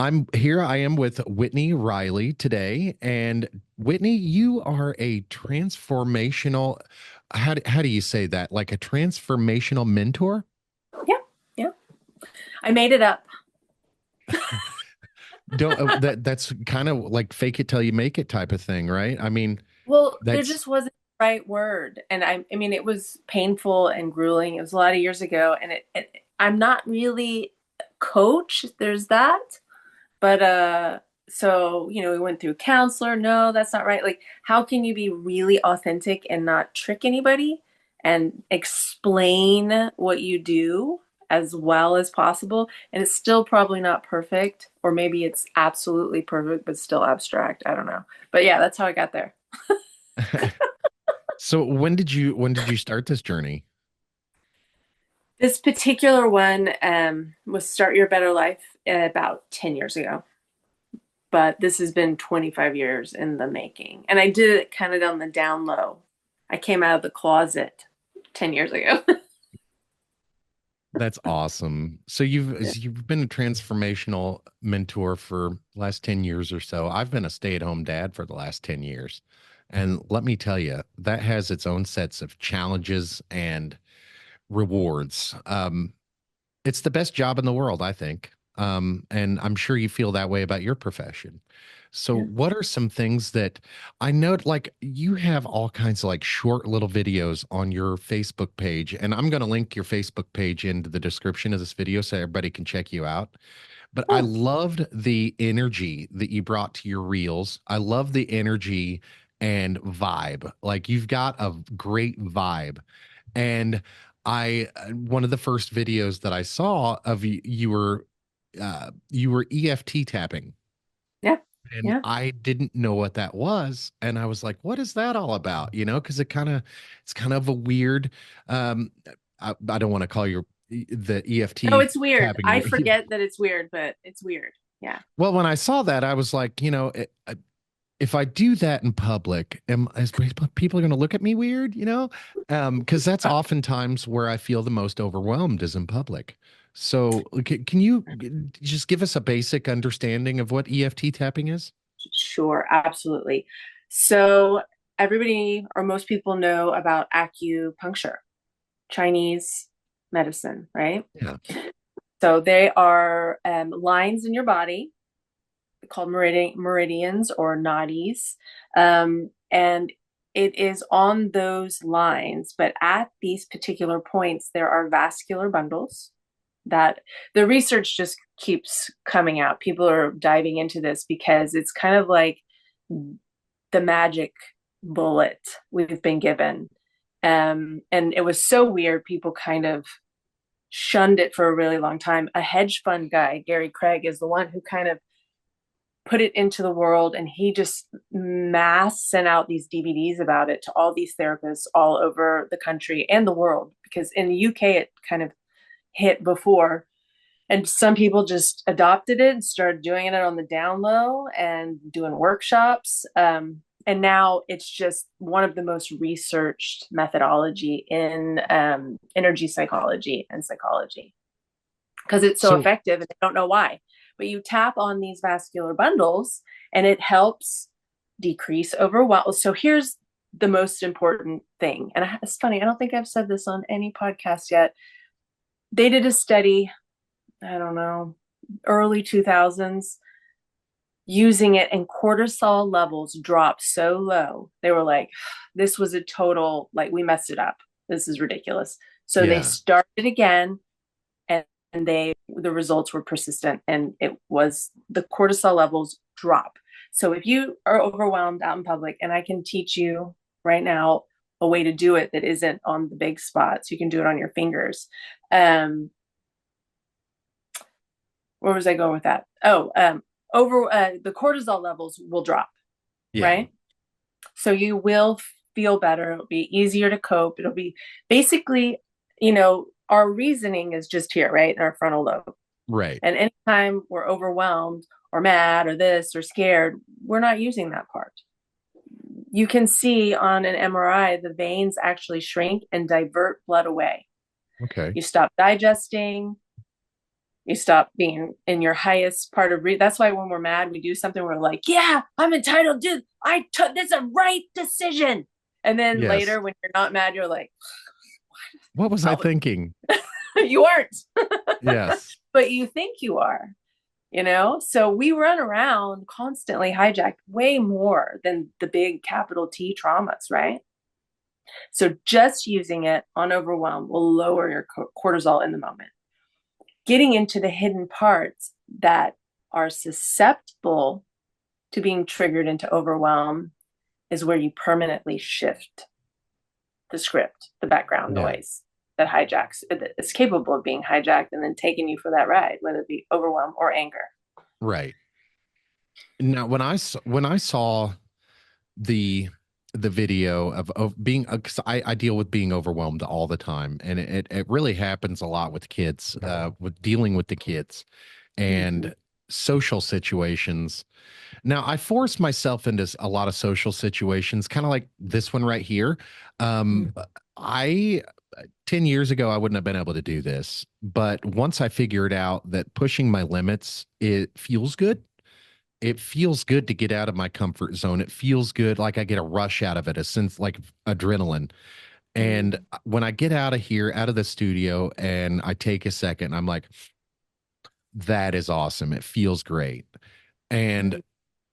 I am with Whitney Riley today. And Whitney, you are a transformational, how do you say that? Like a transformational mentor? Yeah, yeah. I made it up. Don't that's kind of like fake it till you make it type of thing, right? I mean, Well, there that's just wasn't the right word. And I mean, it was painful and grueling. It was a lot of years ago. And I'm not really a coach. There's that. But so, we went through counselor. No, that's not right. Like, how can you be really authentic and not trick anybody and explain what you do as well as possible? And it's still probably not perfect, or maybe it's absolutely perfect, but still abstract. I don't know. But yeah, that's how I got there. so when did you start this journey? This particular one was Start Your Better Life about 10 years ago. But this has been 25 years in the making. And I did it kind of on the down low. I came out of the closet 10 years ago. That's awesome. So you've been a transformational mentor for the last 10 years or so. I've been a stay-at-home dad for the last 10 years. And let me tell you, that has its own sets of challenges and rewards. It's the best job in the world, I think. And I'm sure you feel that way about your profession. So, Yeah. what are some things that I know, like you have all kinds of like short little videos on your Facebook page, and I'm going to link your Facebook page into the description of this video so everybody can check you out. But I Oh, loved the energy that you brought to your reels. I love the energy and vibe. Like you've got a great vibe. And one of the first videos that I saw of you, you were EFT tapping, yeah. and Yeah. I didn't know what that was, and I was like, "What is that all about?" Because it's kind of a weird. Um, I don't want to call your the No, EFT it's weird. tapping. I forget that it's weird, but it's weird. Yeah. Well, when I saw that, I was like, if I do that in public, is people going to look at me weird? Because that's oftentimes where I feel the most overwhelmed is in public. So, can you just give us a basic understanding of what EFT tapping is? Sure. Absolutely. So, everybody or most people know about acupuncture, Chinese medicine, right? Yeah. So, they are lines in your body called meridians or nadis. And it is on those lines, but at these particular points, there are vascular bundles that the research just keeps coming out. People are diving into this because it's kind of like the magic bullet we've been given. And it was so weird. People kind of shunned it for a really long time. A hedge fund guy, Gary Craig, is the one who kind of put it into the world, and he just mass sent out these DVDs about it to all these therapists all over the country and the world, because in the UK it kind of hit before, and some people just adopted it and started doing it on the down low and doing workshops, and now it's just one of the most researched methodology in energy psychology and psychology because it's so So, effective, and I don't know why. But you tap on these vascular bundles and it helps decrease overwhelm. So here's the most important thing. And it's funny, I don't think I've said this on any podcast yet. They did a study, I don't know, early 2000s, using it, and cortisol levels dropped so low. They were like, this was a total, like, we messed it up. This is ridiculous. So they yeah. started again, and the results were persistent, and it was the cortisol levels drop. So if you are overwhelmed out in public, and I can teach you right now a way to do it that isn't on the big spots, you can do it on your fingers. um where was I going with that? Over the cortisol levels will drop, Yeah. right? So you will feel better. It'll be easier to cope. It'll be basically, our reasoning is just here, right, in our frontal lobe. Right. And anytime we're overwhelmed or mad or this or scared, we're not using that part. You can see on an MRI, the veins actually shrink and divert blood away. Okay. You stop digesting, You stop being in your highest part of that's why when we're mad, we do something, we're like, yeah, I'm entitled to, I took this a right decision. And then Yes. later when you're not mad, you're like, What was I thinking? you aren't, Yes. but you think you are, you know? So we run around constantly hijacked way more than the big capital T traumas, right? So just using it on overwhelm will lower your cortisol in the moment. Getting into the hidden parts that are susceptible to being triggered into overwhelm is where you permanently shift the script, the background Yeah. noise that hijacks, it's capable of being hijacked and then taking you for that ride, whether it be overwhelm or anger. Right. Now, when I saw the the video of being, 'cause I deal with being overwhelmed all the time, and it really happens a lot with kids, with dealing with the kids Mm-hmm. and social situations. Now, I force myself into a lot of social situations, kind of like this one right here. Um, I 10 years ago, I wouldn't have been able to do this, but once I figured out that pushing my limits, it feels good. It feels good to get out of my comfort zone. It feels good, like I get a rush out of it, a sense like adrenaline. And Mm-hmm. when I get out of here, out of the studio, and I take a second, I'm like, that is awesome. It feels great. And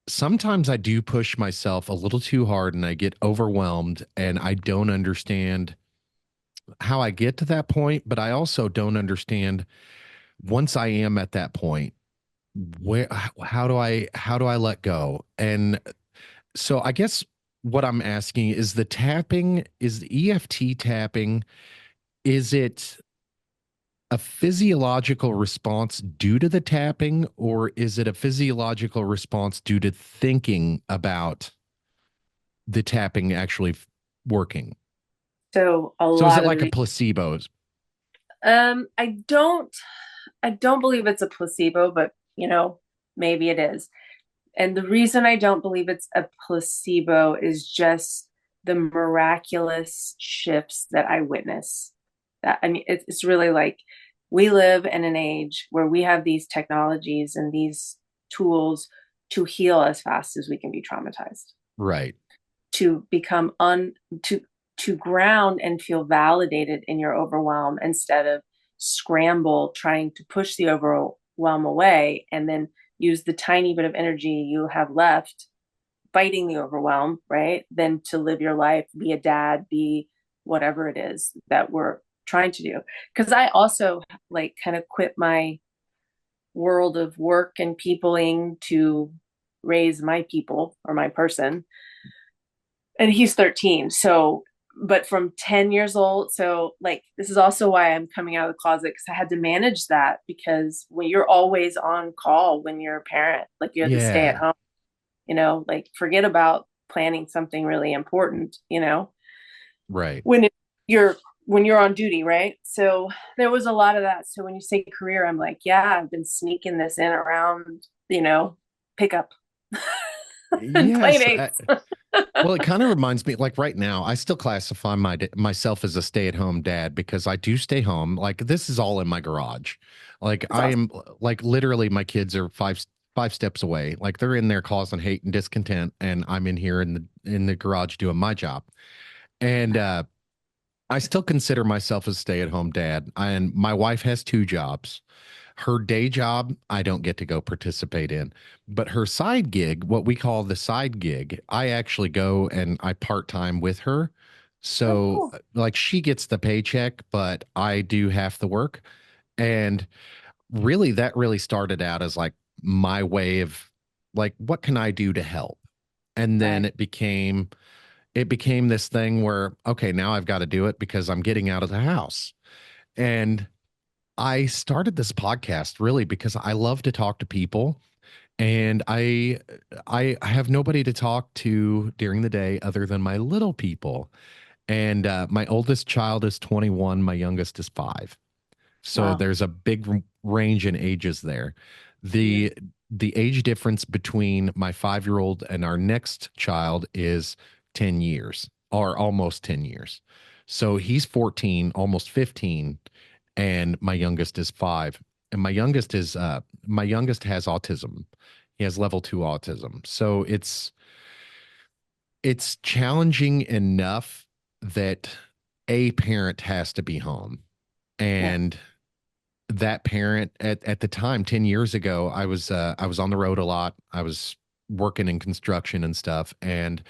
sometimes I do push myself a little too hard and I get overwhelmed and I don't understand how I get to that point, but I also don't understand once I am at that point, where how do I let go? And so I guess what I'm asking is the tapping, is the EFT tapping, is it a physiological response due to the tapping, or is it a physiological response due to thinking about the tapping actually working? So a So is it lot of like a the placebo? I don't believe it's a placebo, but maybe it is. And the reason I don't believe it's a placebo is just the miraculous shifts that I witness. That I mean, it's really like we live in an age where we have these technologies and these tools to heal as fast as we can be traumatized, Right. to become to ground and feel validated in your overwhelm instead of scramble trying to push the overwhelm away and then use the tiny bit of energy you have left fighting the overwhelm, right? Then to live your life, be a dad, be whatever it is that we're trying to do. Because I also like kind of quit my world of work and peopling to raise my people or my person. And he's 13. So, but from 10 years old. So, like, this is also why I'm coming out of the closet because I had to manage that because when you're always on call when you're a parent, like you have to stay at Yeah. home, like forget about planning something really important, Right. when you're when you're on duty, right? So there was a lot of that. So when you say career, I'm like, yeah, I've been sneaking this in around, pickup and play Yes. dates. Well, it kind of reminds me, like right now, I still classify myself as a stay-at-home dad because I do stay home. Like this is all in my garage. Like That's I awesome. am, like literally, my kids are five steps away. Like they're in there causing hate and discontent, and I'm in here in the garage doing my job. And I still consider myself a stay-at-home dad. And my wife has two jobs. Her day job, I don't get to go participate in, but her side gig, what we call the side gig, I actually go and I part-time with her. Oh, So cool. like she gets the paycheck, but I do half the work. And really that really started out as like my way of like, what can I do to help? And then Right. it became this thing where, okay, now I've got to do it because I'm getting out of the house. And I started this podcast really because I love to talk to people and I have nobody to talk to during the day other than my little people. And my oldest child is 21, my youngest is 5. So Wow. there's a big range in ages there. Yeah. The age difference between my 5-year-old and our next child is 10 years or almost 10 years. So he's 14, almost 15, and my youngest is 5. and my youngest has autism. He has level 2 autism. So it's challenging enough that a parent has to be home. Yeah. And that parent at the time, 10 years ago, I was on the road a lot. I was working in construction and stuff. And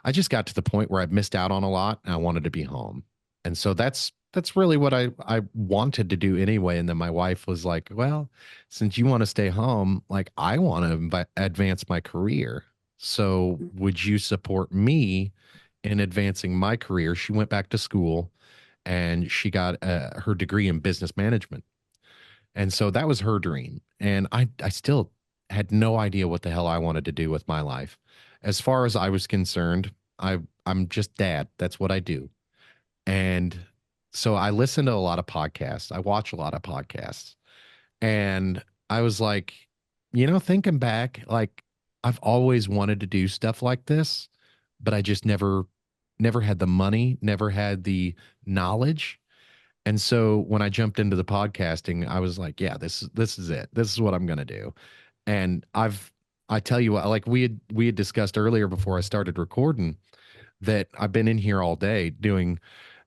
I just got to the point where I missed out on a lot and I wanted to be home. And so that's really what I wanted to do anyway. And then my wife was like, well, since you want to stay home, like I want to advance my career. So would you support me in advancing my career? She went back to school and she got her degree in business management. And so that was her dream. And I still had no idea what the hell I wanted to do with my life. As far as I was concerned, I'm just dad. That's what I do. And so I listen to a lot of podcasts. I watch a lot of podcasts. And I was like, thinking back, like I've always wanted to do stuff like this, but I just never had the money, never had the knowledge. And so when I jumped into the podcasting, I was like, yeah, this is it. This is what I'm gonna do. And I tell you what, like we had discussed earlier before I started recording that I've been in here all day doing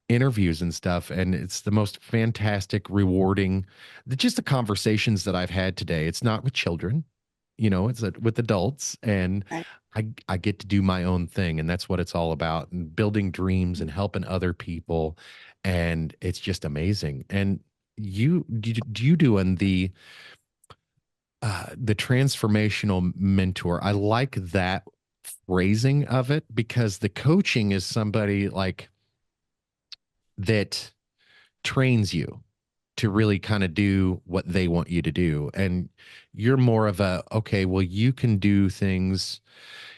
interviews and stuff, and it's the most fantastic, rewarding, just the conversations that I've had today. It's not with children, it's with adults, and Right. I get to do my own thing, and that's what it's all about, and building dreams and helping other people, and it's just amazing. And you doing the transformational mentor? I like that phrasing of it because the coaching is somebody like that trains you to really kind of do what they want you to do. And you're more of a, okay, well, you can do things,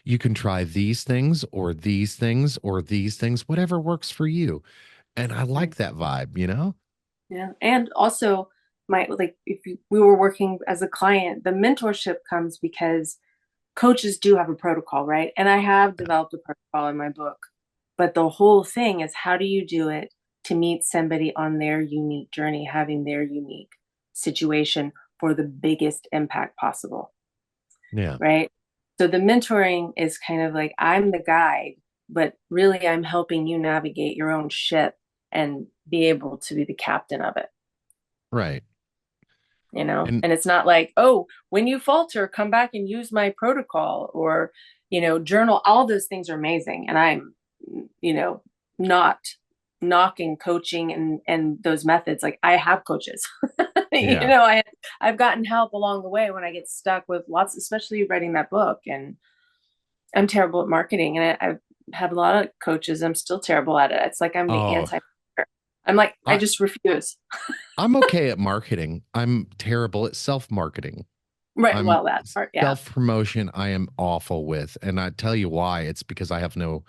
you can try these things or these things or these things, whatever works for you. And I Right. like that vibe, you know? Yeah. And also my like we were working as a client, the mentorship comes because coaches do have a protocol, right? And I have developed a protocol in my book. But the whole thing is how do you do it to meet somebody on their unique journey, having their unique situation for the biggest impact possible, Yeah. right? So the mentoring is kind of like I'm the guide, but really I'm helping you navigate your own ship and be able to be the captain of it, Right. you know? And And it's not like, oh, when you falter, come back and use my protocol or, journal. All those things are amazing. And I'm, you know, not knocking coaching and those methods. Like I have coaches, yeah. I've gotten help along the way when I get stuck with lots, especially writing that book. And I'm terrible at marketing and I have a lot of coaches. I'm still terrible at it. It's like I'm the Oh, anti. I'm like, I I just refuse. I'm okay at marketing. I'm terrible at self-marketing. Right. I'm Well, that part. Yeah. self-promotion I am awful with. And I tell you why. It's because I have no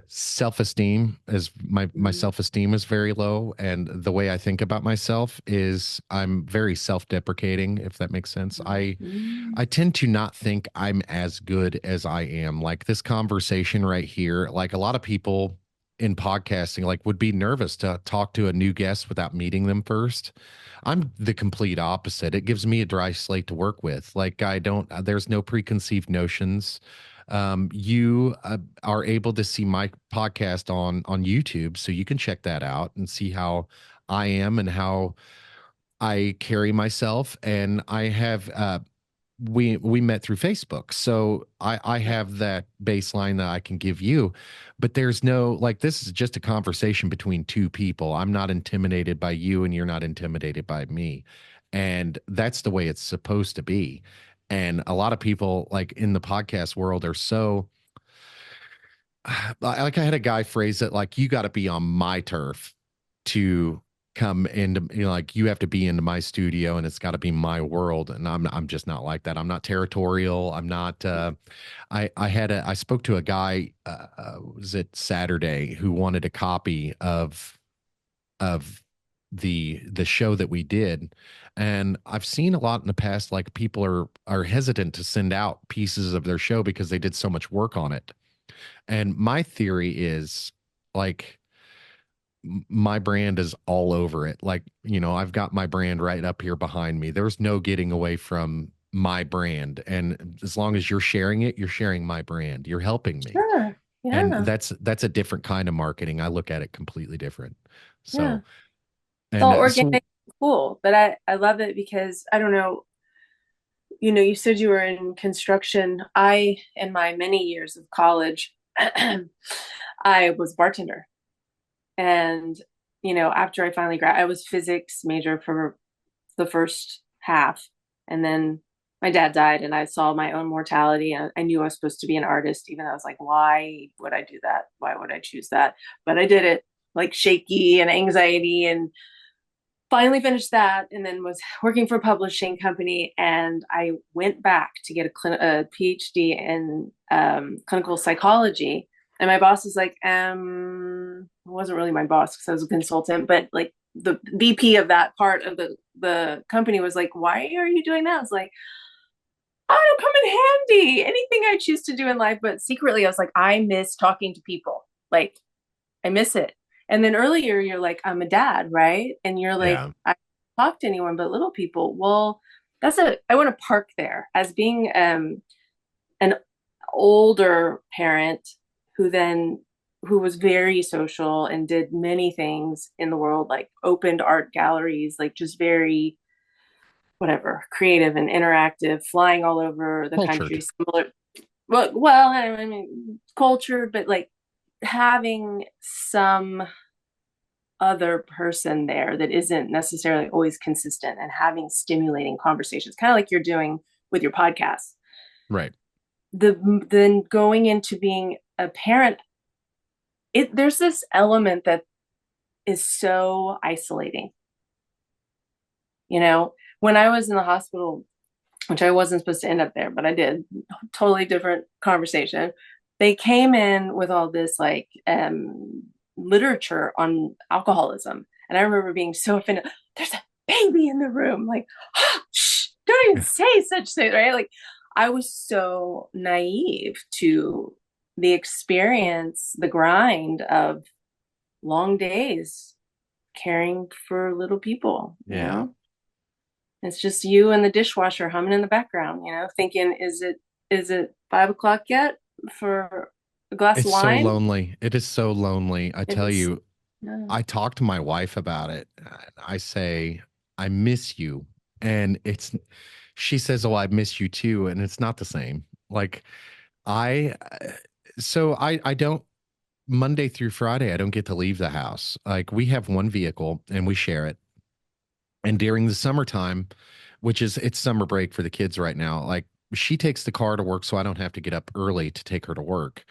self-esteem. Is my Mm-hmm. self-esteem is very low, and the way I think about myself is I'm very self-deprecating, if that makes sense. Mm-hmm. I tend to not think I'm as good as I am. Like this conversation right here, like a lot of people in podcasting like would be nervous to talk to a new guest without meeting them first. I'm the complete opposite. It gives me a dry slate to work with. Like I don't there's no preconceived notions. You are able to see my podcast on YouTube, so you can check that out and see how I am and how I carry myself. And I have we met through Facebook. So I Yeah. have that baseline that I can give you, but there's no like this is just a conversation between two people. I'm not intimidated by you and you're not intimidated by me. And that's the way it's supposed to be. And a lot of people like in the podcast world are so like I had a guy phrase it like you got to be on my turf to come into like you have to be into my studio and it's got to be my world and I'm just not like that. I'm not territorial. I'm not I spoke to a guy was it Saturday who wanted a copy of the show that we did, and I've seen a lot in the past like people are hesitant to send out pieces of their show because they did so much work on it. And my theory is like my brand is all over it. Like, I've got my brand right up here behind me. There's no getting away from my brand. And as long as you're sharing it, you're sharing my brand. You're helping me. Sure. And Yeah. that's a different kind of marketing. I look at it completely different. Yeah. So, It's and all organic so and cool. But I love it because I don't know, you said you were in construction. I, in my many years of college, I was bartender. And, after I finally I was physics major for the first half. And then my dad died and I saw my own mortality. And I knew I was supposed to be an artist, even though I was like, why would I do that? Why would I choose that? But I did it, like shaky and anxiety, and finally finished that, and then was working for a publishing company. And I went back to get a PhD in clinical psychology. And my boss was like, it wasn't really my boss because I was a consultant, but like the VP of that part of the company was like, why are you doing that? I was like, oh, it'll come in handy. Anything I choose to do in life. But secretly, I was like, I miss talking to people. Like, I miss it. And then earlier, you're like, I'm a dad, right? And you're like, yeah, I don't talk to anyone but little people. Well, I want to park there as being an older parent who then, who was very social and did many things in the world, like opened art galleries, like just very, whatever, creative and interactive, flying all over the country, cultured. similar, well, I mean, culture, but like having some other person there that isn't necessarily always consistent, and having stimulating conversations, kind of like you're doing with your podcast. Right. Then going into being a parent, there's this element that is so isolating. When I was in the hospital, which I wasn't supposed to end up there, but I did, totally different conversation. They came in with all this like literature on alcoholism. And I remember being so offended. There's a baby in the room. Like, oh, shh, don't even Yeah. say such things, right? Like, I was so naive to the experience, the grind of long days caring for little people, Yeah. It's just you and the dishwasher humming in the background, thinking, is it 5 o'clock yet for a glass It's of so wine? lonely. It is so lonely. I It tell is. you, Yeah. I talk to my wife about it. I say, I miss you. And she says, oh, I miss you too. And it's not the same. Like, I, so I don't, Monday through Friday, I don't get to leave the house. Like, we have one vehicle and we share it. And during the summertime, it's summer break for the kids right now, like, she takes the car to work so I don't have to get up early to take her to work.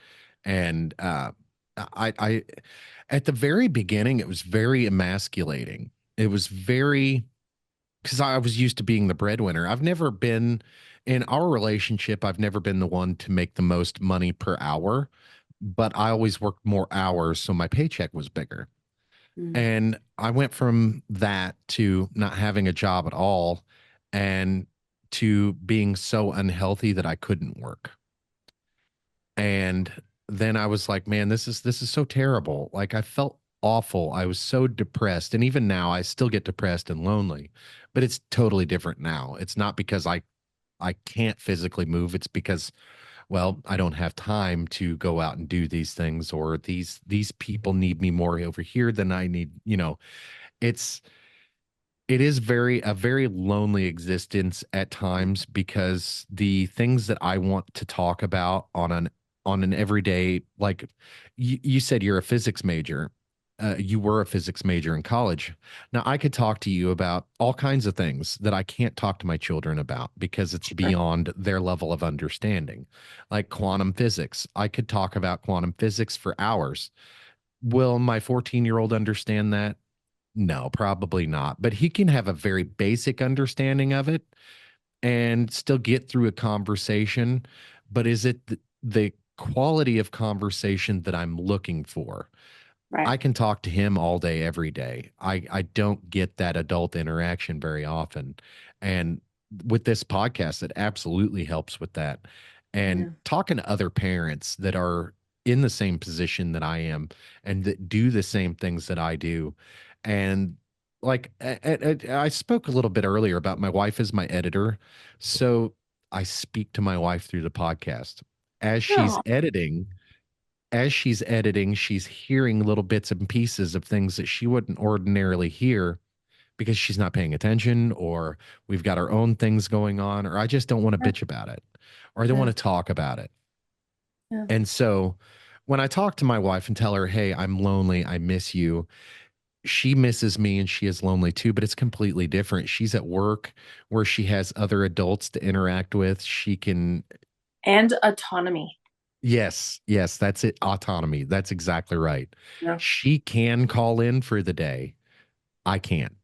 And I at the very beginning, it was very emasculating. It was very, because I was used to being the breadwinner. I've never been in our relationship, I've never been the one to make the most money per hour, but I always worked more hours, so my paycheck was bigger. Mm. And I went from that to not having a job at all and to being so unhealthy that I couldn't work. And then I was like, man, this is so terrible. Like, I felt awful. I was so depressed. And even now I still get depressed and lonely, but it's totally different now. It's not because I can't physically move. It's because, well, I don't have time to go out and do these things, or these people need me more over here than I need, it's it is a very lonely existence at times, because the things that I want to talk about on an everyday, like, you said you're a physics major. You were a physics major in college. Now I could talk to you about all kinds of things that I can't talk to my children about because it's Sure. beyond their level of understanding. Like quantum physics. I could talk about quantum physics for hours. Will my 14-year-old understand that? No, probably not. But he can have a very basic understanding of it and still get through a conversation. But is it the quality of conversation that I'm looking for? Right. I can talk to him all day, every day. I don't get that adult interaction very often. And with this podcast, it absolutely helps with that. And Yeah. talking to other parents that are in the same position that I am and that do the same things that I do. And like I spoke a little bit earlier about my wife is my editor. So I speak to my wife through the podcast. As she's No. editing, as she's editing, she's hearing little bits and pieces of things that she wouldn't ordinarily hear because she's not paying attention, or we've got our own things going on, or I just don't want to Yeah. bitch about it, or I don't want Yeah. to talk about it. Yeah. And so when I talk to my wife and tell her, hey, I'm lonely, I miss you, she misses me and she is lonely too, but it's completely different. She's at work where she has other adults to interact with. She can, And autonomy. yes, yes, that's it. Autonomy. That's exactly right. No. She can call in for the day. I can't.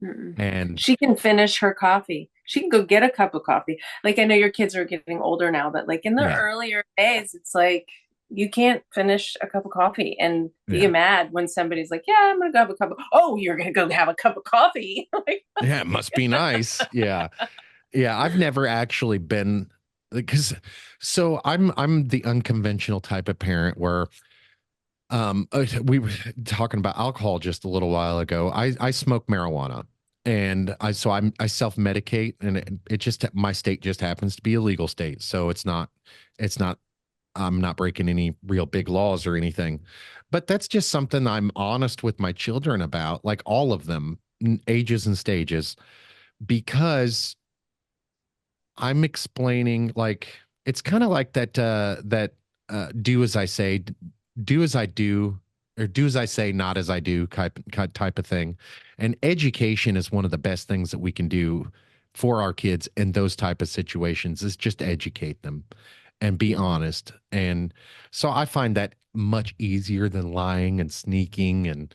Mm-mm. And She can finish her coffee. She can go get a cup of coffee. Like I know your kids are getting older now, but like in the yeah, earlier days, it's like you can't finish a cup of coffee and be yeah, mad when somebody's like, "Yeah, I'm gonna go have a cup of." Oh, you're gonna go have a cup of coffee? Like, yeah, it must be nice. Yeah. Yeah, I've never actually been because so I'm the unconventional type of parent where we were talking about alcohol just a little while ago. I smoke marijuana and I self-medicate and it just my state just happens to be a legal state. So it's not I'm not breaking any real big laws or anything. But that's just something I'm honest with my children about, like all of them, ages and stages, because I'm explaining like it's kind of like that do as I say, do as I do, or do as I say, not as I do type of thing. And education is one of the best things that we can do for our kids in those type of situations is just educate them and be honest. And so I find that much easier than lying and sneaking and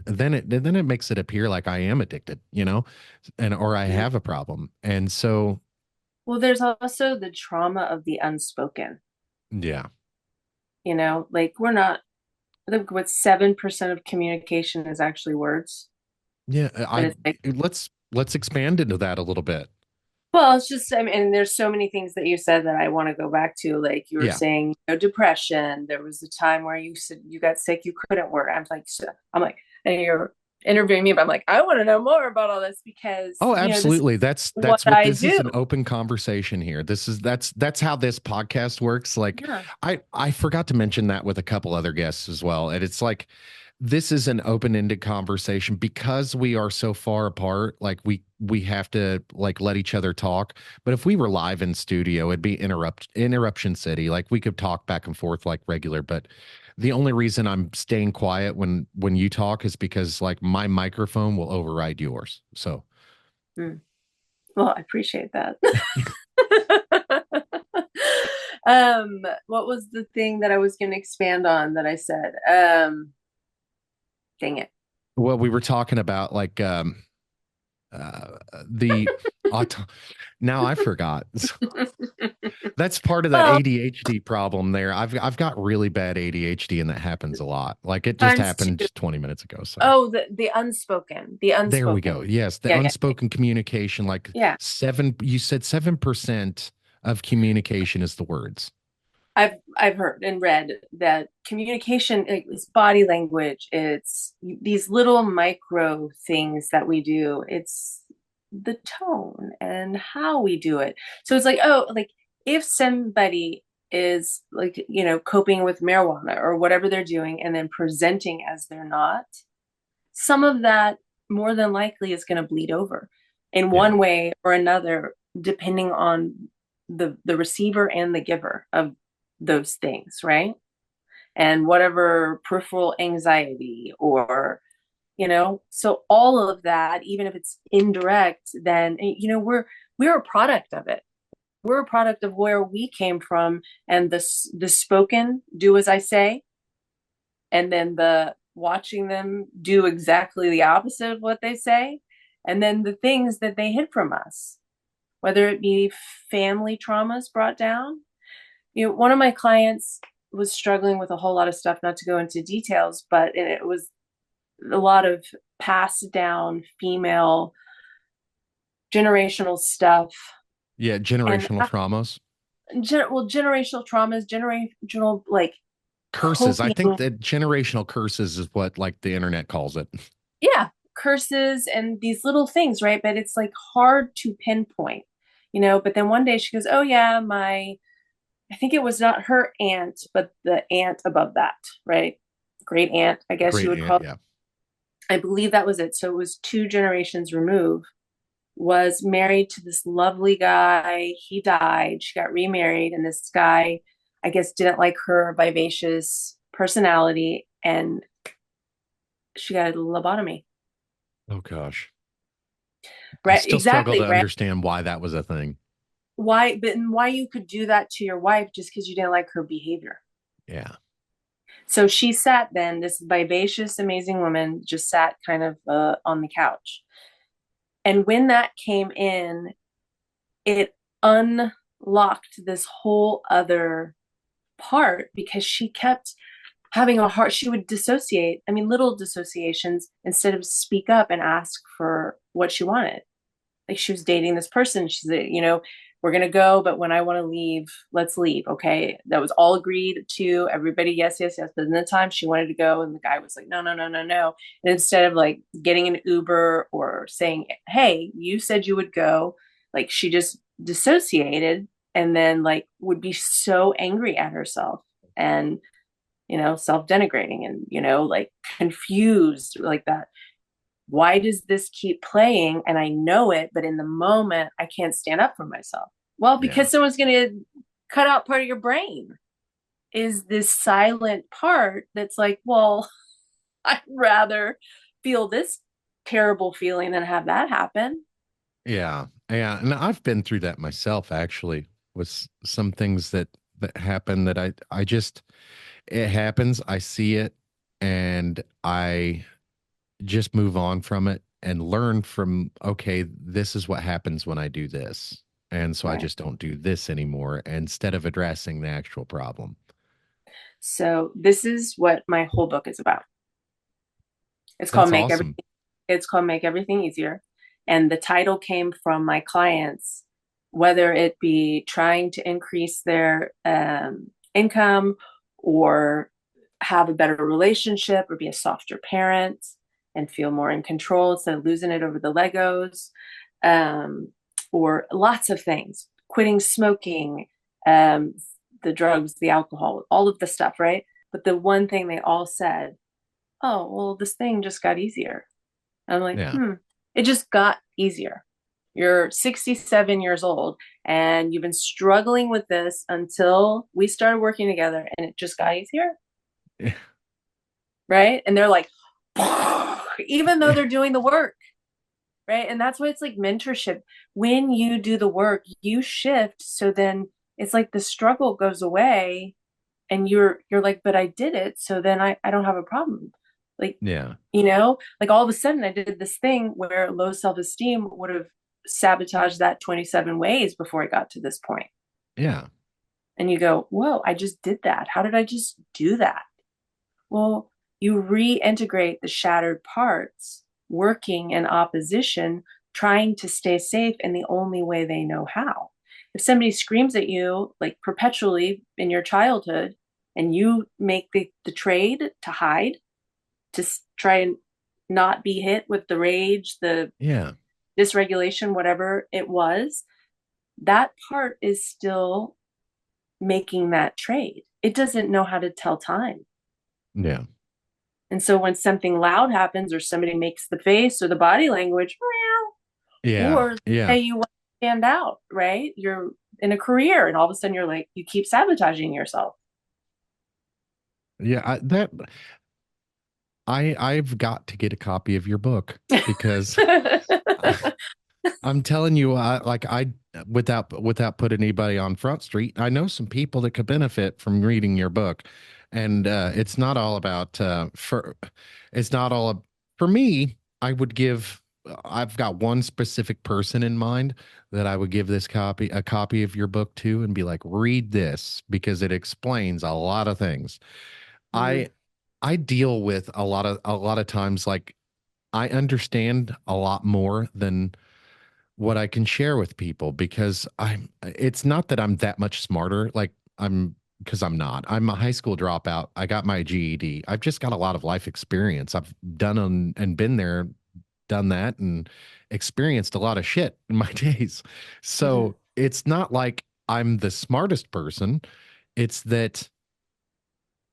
then it makes it appear like I am addicted, and or I yeah. have a problem. And so Well, there's also the trauma of the unspoken. yeah. Like we're not. I think what 7% of communication is actually words, Yeah, but I it's like let's expand into that a little bit. well, it's just, I mean, and there's so many things that you said that I want to go back to. Like you were Yeah. saying, depression. There was a time where you said you got sick, you couldn't work. I'm like, and you're interviewing me, but I'm like, I want to know more about all this because, Oh, this is absolutely. That's what that's what I this is do. an open conversation here. That's how this podcast works. Like Yeah. I forgot to mention that with a couple other guests as well. And it's like this is an open-ended conversation because we are so far apart, like we have to like let each other talk. But if we were live in studio, it'd be interruption city. Like we could talk back and forth like regular, but the only reason I'm staying quiet when you talk is because like my microphone will override yours. So Mm. Well, I appreciate that. What was the thing that I was going to expand on that I said? Dang it. well, we were talking about like uh the auto now I forgot. That's part of that Well, ADHD problem there. I've got really bad ADHD and that happens a lot. Like it just times happened two. 20 minutes ago. So Oh, the unspoken, the there we go. unspoken. Yes, the Yeah, yeah, unspoken communication, like yeah. you said 7% of communication is the words. I've heard and read that communication is body language. It's these little micro things that we do. It's the tone and how we do it. So it's like, oh, like if somebody is like, coping with marijuana or whatever they're doing and then presenting as they're not, some of that more than likely is going to bleed over in Yeah. one way or another, depending on the receiver and the giver of those things, right? And whatever peripheral anxiety or so all of that, even if it's indirect, then we're a product of it. We're a product of where we came from, and the spoken do as I say, and then the watching them do exactly the opposite of what they say, and then the things that they hid from us, whether it be family traumas brought down. One of my clients was struggling with a whole lot of stuff, not to go into details, but it was a lot of passed down female generational stuff. Yeah, And generational traumas. generational traumas, generational like Curses. I think coping. that generational curses is what like the internet calls it. Yeah, curses and these little things, right? But it's like hard to pinpoint, But then one day she goes, "Oh yeah, I think it was not her aunt, but the aunt above that, right? Great aunt, I guess you Great would aunt, call yeah. it. I believe that was it. So it was two generations removed. Was married to this lovely guy. He died. She got remarried, and this guy, I guess, didn't like her vivacious personality, and she got a lobotomy. Oh gosh. I Right? still struggle Exactly. to Right? understand why that was a thing. Why you could do that to your wife just because you didn't like her behavior. Yeah. So she sat then, this vivacious, amazing woman just sat kind of on the couch. And when that came in, it unlocked this whole other part because she kept having a hard, she would dissociate. I mean, little dissociations instead of speak up and ask for what she wanted. Like she was dating this person. She's, we're going to go, but when I want to leave, let's leave. Okay. That was all agreed to. Everybody, yes, yes, yes. But in the time she wanted to go, and the guy was like, no, no, no, no, no. And instead of like getting an Uber or saying, hey, you said you would go, like she just dissociated and then like would be so angry at herself and, self denigrating and, like confused like that. Why does this keep playing? And I know it, but in the moment, I can't stand up for myself. Well, Yeah. because someone's going to cut out part of your brain is this silent part that's like, well, I'd rather feel this terrible feeling than have that happen. Yeah. Yeah. And I've been through that myself actually with some things that happen that I just it happens, I see it, and I just move on from it and learn from, okay, this is what happens when I do this. And so I Right. just don't do this anymore instead of addressing the actual problem. So this is what my whole book is about. It's called That's Make awesome. Everything. It's called Make Everything Easier. And the title came from my clients, whether it be trying to increase their income or have a better relationship or be a softer parent and feel more in control instead of losing it over the Legos, um, or lots of things, quitting smoking, um, the drugs, the alcohol, all of the stuff, right? But the one thing they all said, oh, well, this thing just got easier. And I'm like, Yeah. it just got easier. You're 67 years old and you've been struggling with this until we started working together and it just got easier. Right. And they're like, even though they're doing the work. Right. And that's why it's like mentorship. When you do the work, you shift. So then it's like the struggle goes away and you're like, but I did it, so then I don't have a problem. Like, Yeah. like all of a sudden I did this thing where low self-esteem would have sabotaged that 27 ways before I got to this point. Yeah. And you go, whoa, I just did that. How did I just do that? Well, you reintegrate the shattered parts working in opposition, trying to stay safe in the only way they know how. If somebody screams at you like perpetually in your childhood and you make the trade to hide, to try and not be hit with the rage, the Yeah. dysregulation, whatever it was, that part is still making that trade. It doesn't know how to tell time. Yeah. And so when something loud happens or somebody makes the face or the body language, Yeah. or Yeah. say you want to stand out, right? You're in a career and all of a sudden you're like, you keep sabotaging yourself. Yeah. I've got to get a copy of your book because I'm telling you, without putting anybody on Front Street, I know some people that could benefit from reading your book, and it's not all about it's not all for me. I would give. I've got one specific person in mind that I would give a copy of your book to, and be like, read this because it explains a lot of things. Mm, I I deal with a lot of times like I understand a lot more than what I can share with people because it's not that I'm that much smarter. Like because I'm not. I'm a high school dropout. I got my GED. I've just got a lot of life experience. I've and been there, done that, and experienced a lot of shit in my days. Mhm. So it's not like I'm the smartest person. It's that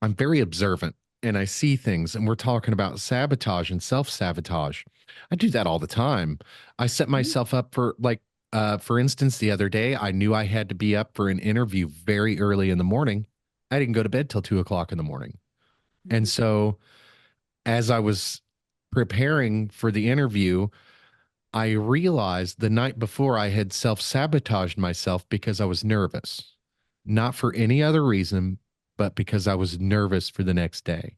I'm very observant and I see things. And we're talking about sabotage and self sabotage. I do that all the time. I set Mhm. myself up for instance, the other day, I knew I had to be up for an interview very early in the morning. I didn't go to bed till 2 o'clock in the morning. And Mhm. so as I was preparing for the interview, I realized the night before I had self sabotaged myself because I was nervous, not for any other reason, but because I was nervous for the next day.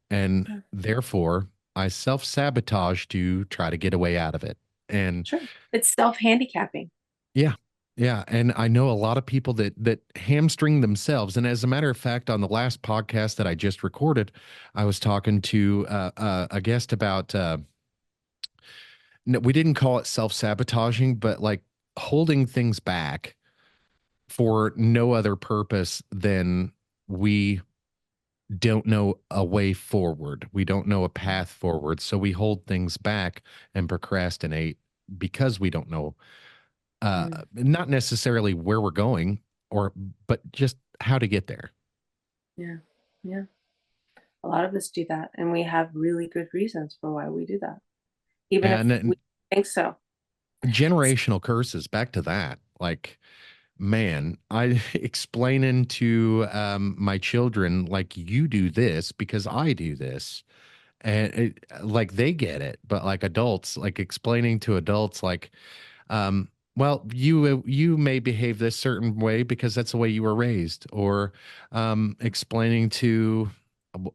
And Yeah. therefore, I self sabotage to try to get a way out of it. And Sure. It's self-handicapping. yeah, yeah. And I know a lot of people that hamstring themselves. And as a matter of fact, on the last podcast that I just recorded, I was talking to a guest about no, we didn't call it self sabotaging, but like holding things back for no other purpose than we don't know a way forward. We don't know a path forward. So we hold things back and procrastinate because we don't know, Mm. not necessarily where we're going or, but just how to get there. Yeah. Yeah. A lot of us do that, and we have really good reasons for why we do that, even if And we think so. generational curses, back to that. Like, man, I explaining to my children, like, you do this because I do this. And like they get it, but like adults, like explaining to adults, like, well, you may behave this certain way because that's the way you were raised, or explaining to,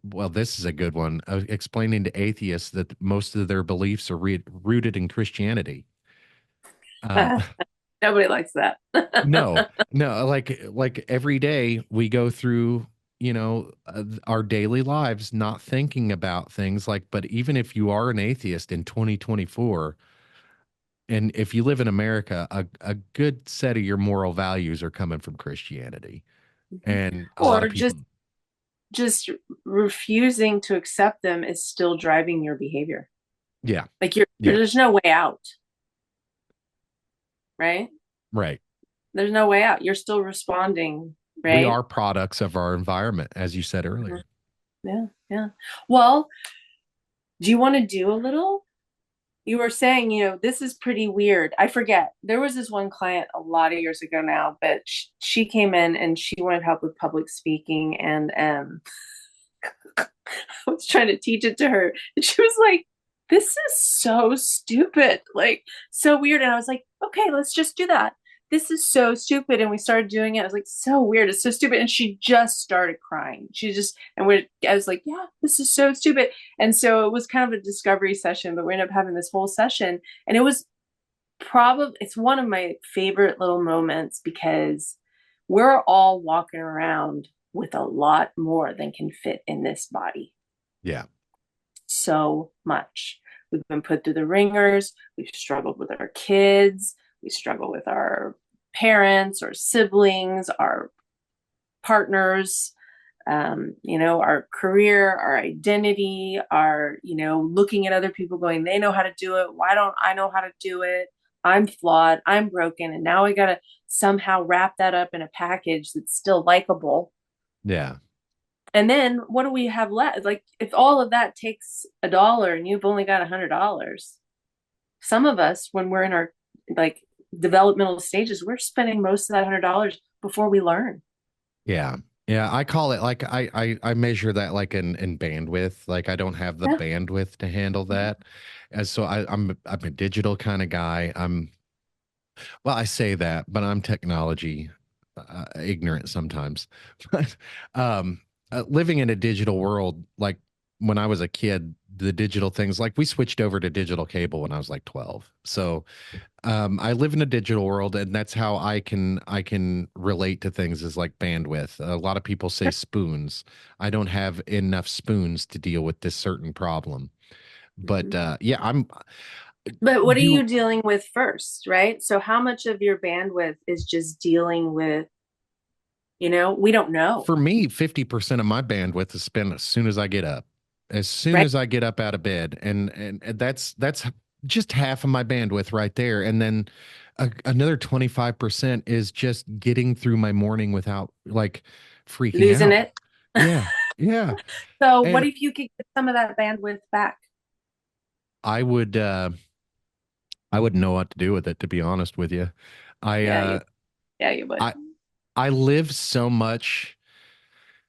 well, this is a good one, explaining to atheists that most of their beliefs are rooted in Christianity. Um, Nobody likes that. no, no, like every day we go through, our daily lives not thinking about things like, but even if you are an atheist in 2024, and if you live in America, a good set of your moral values are coming from Christianity. Mhm. And a lot Or of people, just refusing to accept them is still driving your behavior. yeah, Like yeah, there's no way out, right? right. There's no way out. You're still responding, We right? are products of our environment, as you said Mhm. earlier. Yeah, yeah. Well, do you want to do a little? You were saying, this is pretty weird. I forget. There was this one client a lot of years ago now, but she came in and she wanted help with public speaking, and I was trying to teach it to her, and she was like, "This is so stupid, like so weird." And I was like, "Okay, let's just do that. This is so stupid." And we started doing it. I was like, "So weird. It's so stupid." And she just started crying. I was like, "Yeah, this is so stupid." And so it was kind of a discovery session, but we ended up having this whole session, and it's one of my favorite little moments because we're all walking around with a lot more than can fit in this body. Yeah, So much. We've been put through the ringers. We've struggled with our kids. We struggle with our parents, our siblings, our partners, our career, our identity, looking at other people going, they know how to do it. Why don't I know how to do it? I'm flawed. I'm broken. And now we got to somehow wrap that up in a package that's still likable. yeah, And then what do we have left? Like, if all of that takes $1 and you've only got $100, some of us, when we're in our like developmental stages, we're spending most of that $100 before we learn. yeah. Yeah, I call it like I measure that like in bandwidth. Like I don't have the Yeah. bandwidth to handle Mhm. that. As so I'm a digital kind of guy. Well, I say that, but I'm technology ignorant sometimes. But living in a digital world, like when I was a kid, the digital things, like we switched over to digital cable when I was like 12. So I live in a digital world, and that's how I can relate to things is like bandwidth. A lot of people say spoons. I don't have enough spoons to deal with this certain problem. But Mhm. yeah, I'm But what are you you. dealing with first, right? So how much of your bandwidth is just dealing with, We don't know, For me, 50% of my bandwidth is spent as soon as I get up. As soon right? as I get up out of bed. And that's just half of my bandwidth right there. And then another 25% is just getting through my morning without like freaking Losing out. it. Yeah. Yeah. So what And if you could get some of that bandwidth back? I would I wouldn't know what to do with it, to be honest with you. I Yeah, you uh yeah, you would. I I live so much.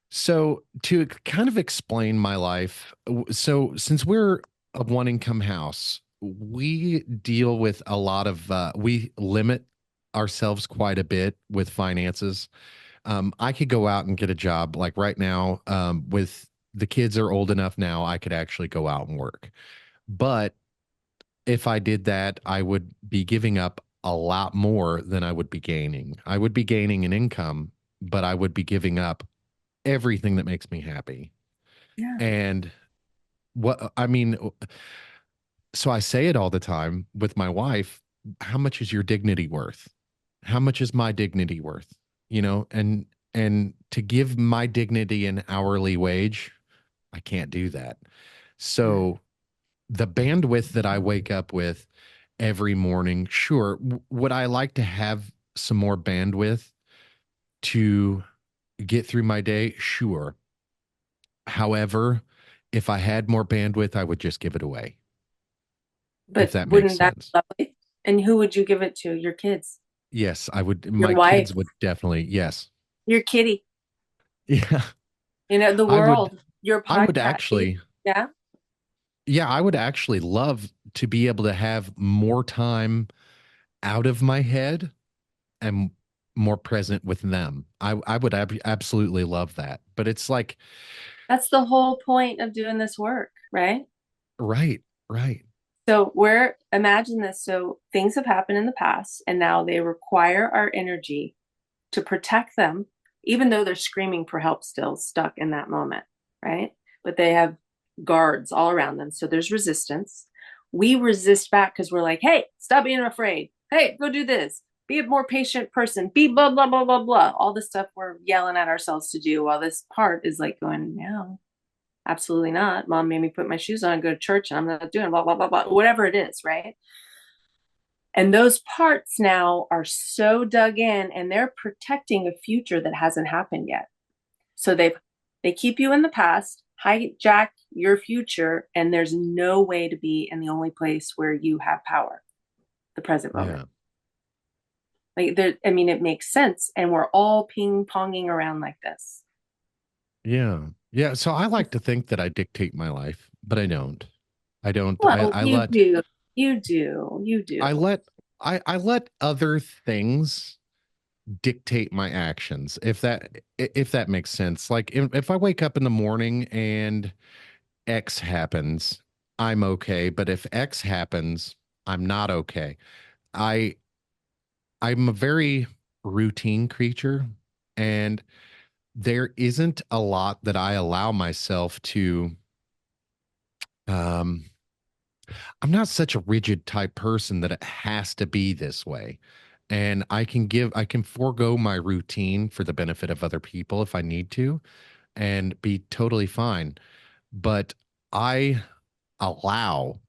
So to kind of explain my life, so since we're a one income house, we deal with a lot of we limit ourselves quite a bit with finances. I could go out and get a job like right now, with the kids are old enough now, I could actually go out and work. But if I did that, I would be giving up a lot more than I would be gaining. I would be gaining an income, but I would be giving up everything that makes me happy. Yeah. And what I mean, so I say it all the time with my wife, how much is your dignity worth? How much is my dignity worth? And to give my dignity an hourly wage, I can't do that. Mm. So the bandwidth that I wake up with every morning, sure, would I like to have some more bandwidth to get through my day? Sure. However, if I had more bandwidth, I would just give it away, if But that makes wouldn't that sense. be lovely? And who would you give it to? Your kids, Yes, I would. your My wife, kids would definitely. Yes. your kitty, Yeah. the I would, world, your I would podcast. actually, Yeah. yeah, I would actually love to be able to have more time out of my head and more present with them. I would absolutely love that. But it's like, That's the whole point of doing this work, right? right, right. So we're imagine this. So things have happened in the past and now they require our energy to protect them, even though they're screaming for help still stuck in that moment, right? But they have guards all around them. So there's resistance. We resist back because we're like, hey, stop being afraid. Hey, go do this. Be a more patient person. Be blah, blah, blah, blah, blah. All the stuff we're yelling at ourselves to do while this part is like going, no, absolutely not. Mom made me put my shoes on and go to church and I'm not doing blah, blah, blah, blah, whatever it is, right? And those parts now are so dug in and they're protecting a future that hasn't happened yet. So they keep you in the past, hijack your future, and there's no way to be in the only place where you have power, the present moment. Yeah. Like there, I mean, it makes sense. And we're all ping-ponging around like this. Yeah. Yeah. So I like to think that I dictate my life, but I don't. I don't. Well, I you let do. You do. You I do. let I let other things dictate my actions, if that makes sense. Like if I wake up in the morning and X happens, I'm okay, but if X happens, I'm not okay. I I'm a very routine creature, and there isn't a lot that I allow myself to um I'm not such a rigid type person that it has to be this way. And I can forego my routine for the benefit of other people if I need to and be totally fine. But I allow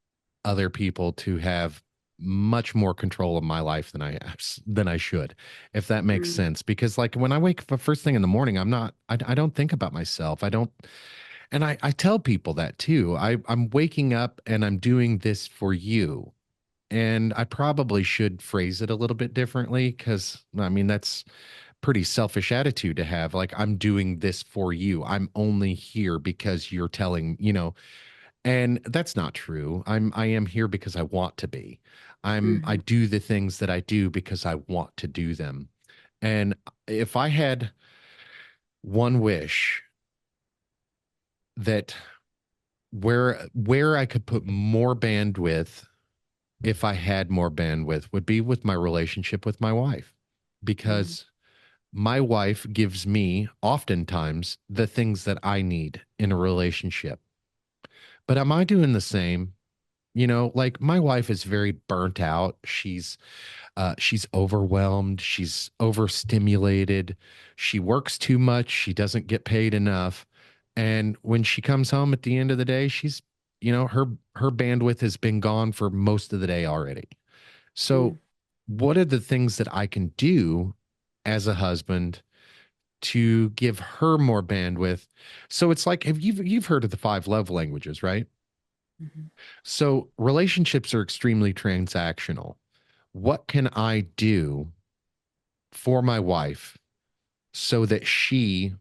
other people to have much more control of my life than I should, if that makes Mm. sense. Because like when I wake up first thing in the morning, I don't think about myself. I don't, and I tell people that too. I'm waking up and I'm doing this for you. And I probably should phrase it a little bit differently because I mean that's pretty selfish attitude to have. Like I'm doing this for you. I'm only here because you're telling, and that's not true. I am here because I want to be. I Mhm. do the things that I do because I want to do them. And if I had one wish that where I could put more bandwidth if I had more bandwidth would be with my relationship with my wife, Mm. because my wife gives me oftentimes the things that I need in a relationship. But am I doing the same? Like my wife is very burnt out. She's overwhelmed, she's overstimulated, she works too much, she doesn't get paid enough. And when she comes home at the end of the day, her bandwidth has been gone for most of the day already. So Mm, what are the things that I can do as a husband to give her more bandwidth? So it's like, have you've heard of the five love languages, right? mhm. So relationships are extremely transactional. What can I do for my wife so that she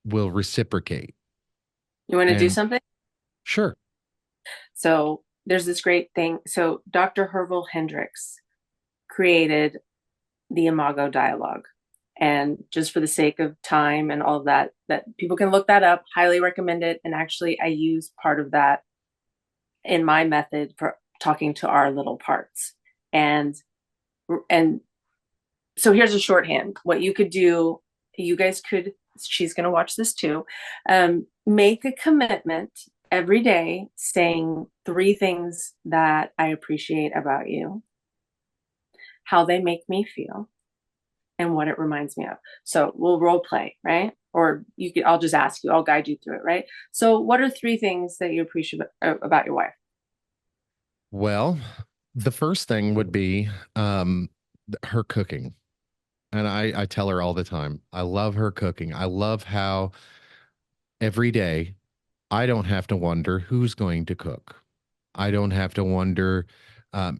will reciprocate? You want to do And something? sure. So there's this great thing. So Dr. Herval Hendricks created the Imago dialogue. And just for the sake of time and all of that, that people can look that up, highly recommend it. And actually, I use part of that in my method for talking to our little parts. And and so here's a shorthand. What you could do, you guys could, she's going to watch this too. Make a commitment every day saying three things that I appreciate about you, how they make me feel, and what it reminds me of. So we'll role play, right? Or you could, I'll just ask you, I'll guide you through it, right? So what are three things that you appreciate about your wife? Well, the first thing would be her cooking. And I tell her all the time, I love her cooking. I love how every day I don't have to wonder who's going to cook. I don't have to wonder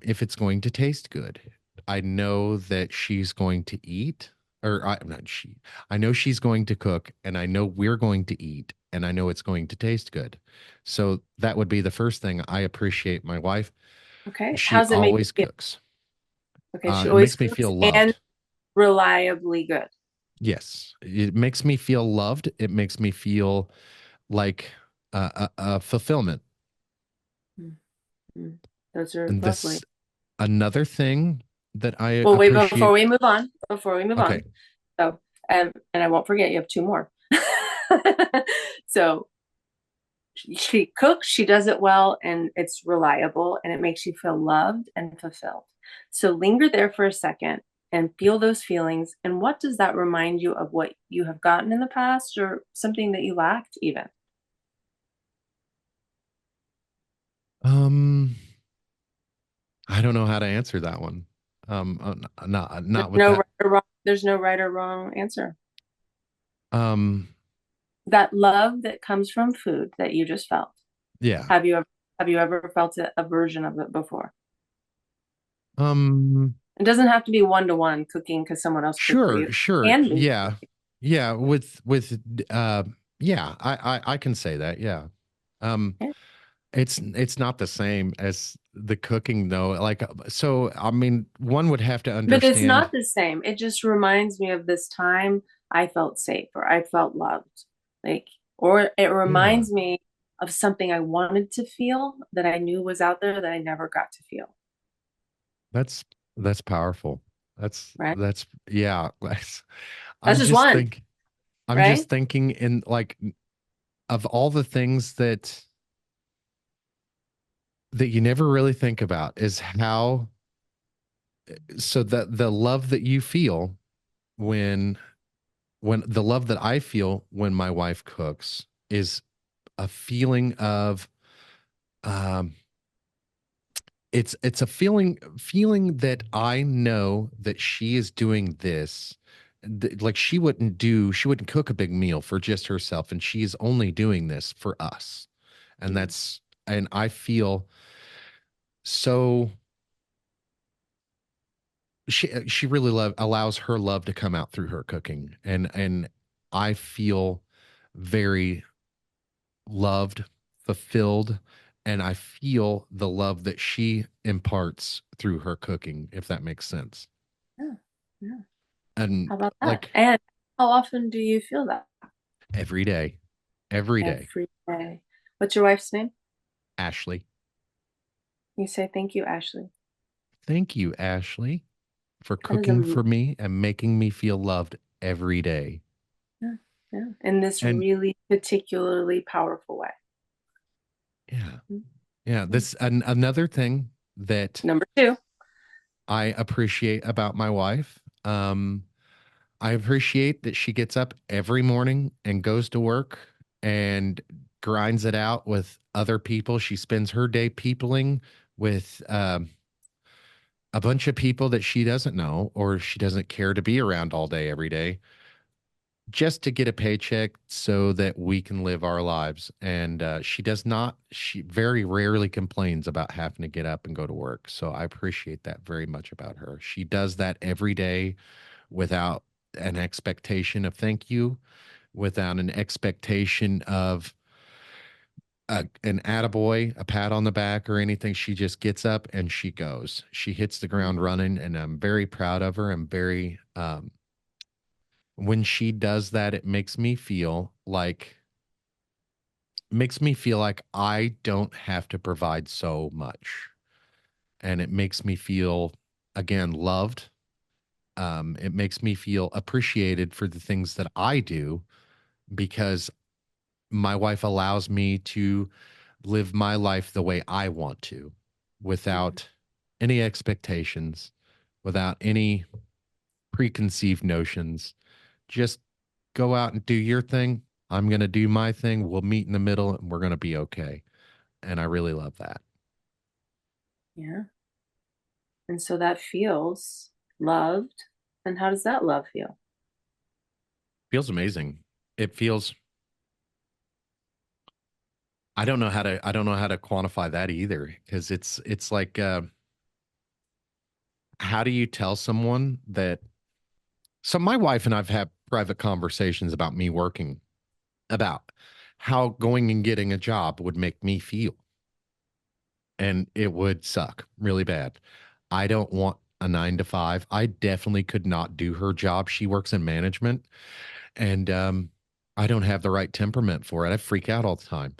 if it's going to taste good. I know that she's going to eat, or I, not she. I know she's going to cook, and I know we're going to eat, and I know it's going to taste good. So that would be the first thing I appreciate my wife. Okay. She How's it make always you feel? cooks. Okay. She It always makes me cooks feel and loved. reliably good. Yes, it makes me feel loved. It makes me feel like a fulfillment. Mm-hmm. Those are And lovely. this another thing that I Well, wait, appreciate. before we move Okay. on. So, and I won't forget, you have two more. So she cooks, she does it well, and it's reliable, and it makes you feel loved and fulfilled. So linger there for a second and feel those feelings. And what does that remind you of what you have gotten in the past or something that you lacked, even? Um, I don't know how to answer that one. There's Not with no that. right or wrong, there's no right or wrong answer. Um, That love that comes from food that you just felt. yeah. Have you ever felt a version of it before? Um, It doesn't have to be one to one cooking because someone else cooked for you. sure, sure. And be Yeah. Yeah. Uh, yeah, I can say that. Yeah. Um, yeah. it's not the same as the cooking though. Like, so, I mean, one would have to But it's understand. not the same. It just reminds me of this time I felt safe or I felt loved. Like, or it Yeah. reminds me of something I wanted to feel that I knew was out there that I never got to feel. That's that's powerful. Right. Yeah. That's, That's I'm just just one. think I'm Right. just thinking in like of all the things that you never really think about is how so that the love that you feel when when the love that I feel when my wife cooks is a feeling of um it's a feeling that I know that she is doing this. Like she wouldn't cook a big meal for just herself, and she's only doing this for us. And Mm. that's and I feel so she really allows her love to come out through her cooking, and I feel very loved, fulfilled, and I feel the love that she imparts through her cooking, if that makes sense. Yeah. Yeah. And How about that? like And how often do you feel that? every day, every day. Every day. What's your wife's name? Ashley, You say thank you, Ashley. thank you, Ashley, for That is cooking for me and making me feel loved every day. yeah, yeah. In this And really particularly powerful way. yeah, Mm. Yeah, another thing that Number two. I appreciate about my wife. I appreciate that she gets up every morning and goes to work and grinds it out with other people. She spends her day peopling with a bunch of people that she doesn't know or she doesn't care to be around all day, every day, just to get a paycheck so that we can live our lives. And she does not, she very rarely complains about having to get up and go to work. So I appreciate that very much about her. She does that every day without an expectation of thank you, without an expectation of an attaboy, a pat on the back or anything. She just gets up and she goes. She hits the ground running, and I'm very proud of her. I'm very, when she does that, it makes me feel like I don't have to provide so much. And it makes me feel, again, loved. It makes me feel appreciated for the things that I do because my wife allows me to live my life the way I want to Mhm. without any expectations, without any preconceived notions. Just go out and do your thing. I'm going to do my thing. We'll meet in the middle and we're going to be okay. And I really love that. Yeah. And so that feels loved. And how does that love feel? Feels amazing. It feels, I don't know how to quantify that either because it's like, how do you tell someone that, so my wife and I've had private conversations about me working, about how going and getting a job would make me feel. And it would suck really bad. I don't want a 9 to 5. I definitely could not do her job. She works in management, and I don't have the right temperament for it. I freak out all the time.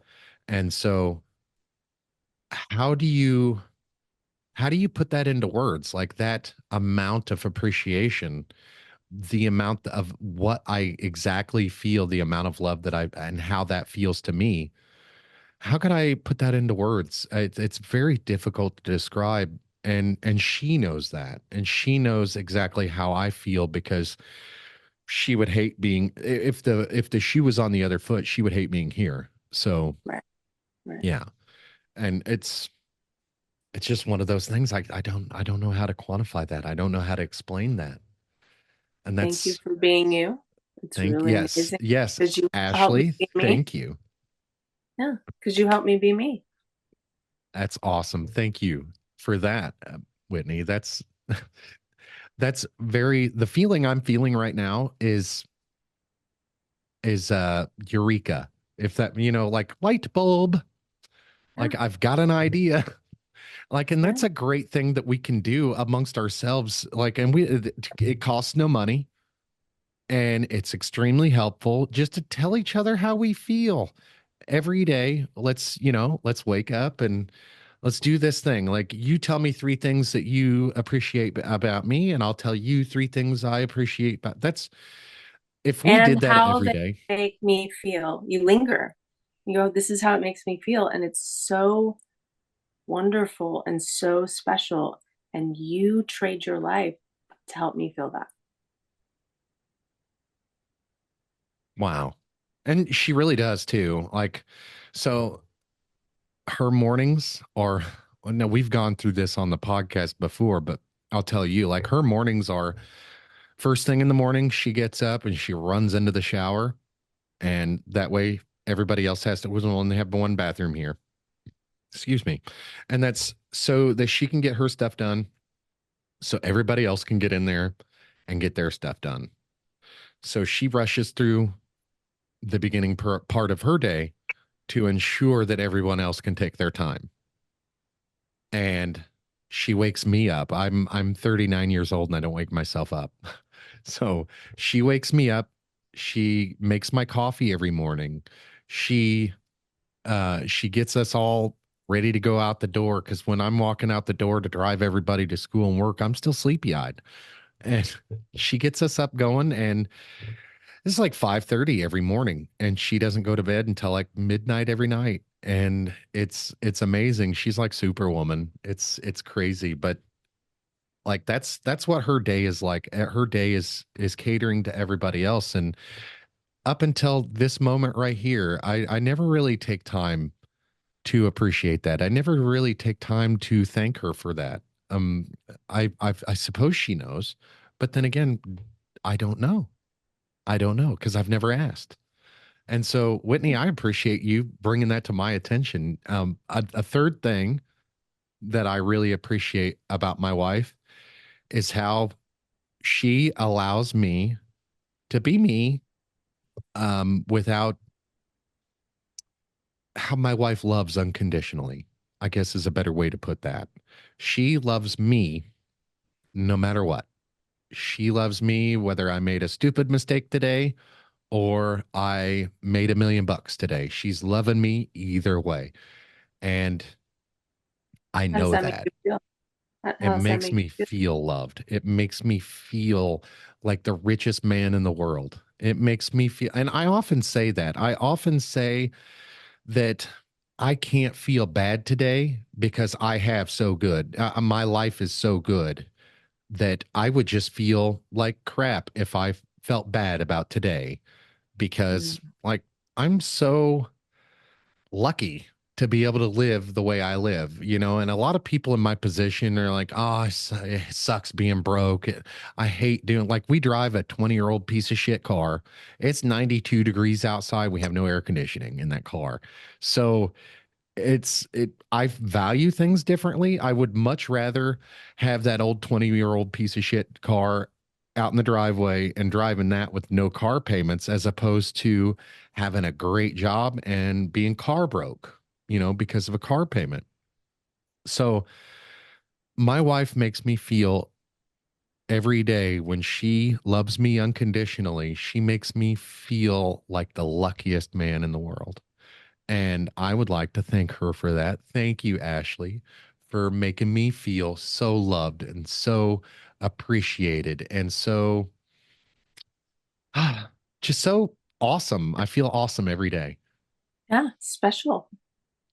And so, how do you how do you put that into words? Like that amount of appreciation, the amount of what I exactly feel, the amount of love that I and how that feels to me. How could I put that into words? It's very difficult to describe, and she knows that, and she knows exactly how I feel because she would hate being, if the shoe was on the other foot, she would hate being here. So Right. Right. yeah, and it's just one of those things. I don't know how to quantify that. I don't know how to explain that, and Thank you that's for being you. It's thank really yes amazing yes because you help me Ashley, be me. thank you. Yeah. Because you help me be me. That's awesome. Thank you for that, Whitney. That's very, the feeling I'm feeling right now is eureka. If that, like light bulb, Yeah. like I've got an idea. Like, and Yeah. that's a great thing that we can do amongst ourselves. Like, and it costs no money and it's extremely helpful just to tell each other how we feel every day. Let's wake up and let's do this thing. Like, you tell me three things that you appreciate about me, and I'll tell you three things I appreciate about that's if we And did that how every they day. make me feel. You linger. You go, this is how it makes me feel. And it's so wonderful and so special. And you trade your life to help me feel that. Wow. And she really does too. Like, so her mornings are, well, no, we've gone through this on the podcast before, but I'll tell you, like, her mornings are first thing in the morning, she gets up and she runs into the shower. And that way, everybody else has to, we only have one bathroom here. Excuse me. And that's so that she can get her stuff done. So everybody else can get in there and get their stuff done. So she rushes through the beginning part of her day to ensure that everyone else can take their time. And she wakes me up. I'm 39 years old and I don't wake myself up. So she wakes me up. She makes my coffee every morning. She she gets us all ready to go out the door because when I'm walking out the door to drive everybody to school and work, I'm still sleepy eyed. And she gets us up going, and It's like 5:30 every morning, and she doesn't go to bed until like midnight every night. And it's amazing. She's like Superwoman. It's crazy, but like that's what her day is like. Her day is catering to everybody else. And up until this moment right here, I never really take time to appreciate that. I never really take time to thank her for that. Um, I suppose she knows, but then again, I don't know. I don't know because I've never asked. And so, Whitney, I appreciate you bringing that to my attention. A third thing that I really appreciate about my wife is how she allows me to be me, without how my wife loves unconditionally, I guess is a better way to put that. She loves me no matter what. She loves me whether I made a stupid mistake today or I made $1 million today. She's loving me either way. And I How does know that make that. you feel? It How does that makes make me you feel loved. It makes me feel like the richest man in the world. It makes me feel, and I often say that. I often say that I can't feel bad today because I have so good. My life is so good that I would just feel like crap if I felt bad about today feel? because, like, I'm so lucky to be able to live the way I live, and a lot of people in my position are like, oh, it sucks being broke. I hate doing, like, we drive a 20-year-old piece of shit car. It's 92 degrees outside. We have no air conditioning in that car. So I value things differently. I would much rather have that old 20-year-old piece of shit car out in the driveway and driving that with no car payments as opposed to having a great job and being car broke, because of a car payment. So my wife makes me feel every day when she loves me unconditionally, she makes me feel like the luckiest man in the world. And I would like to thank her for that. Thank you, Ashley, for making me feel so loved and so appreciated and so just so awesome. I feel awesome every day. Yeah, special.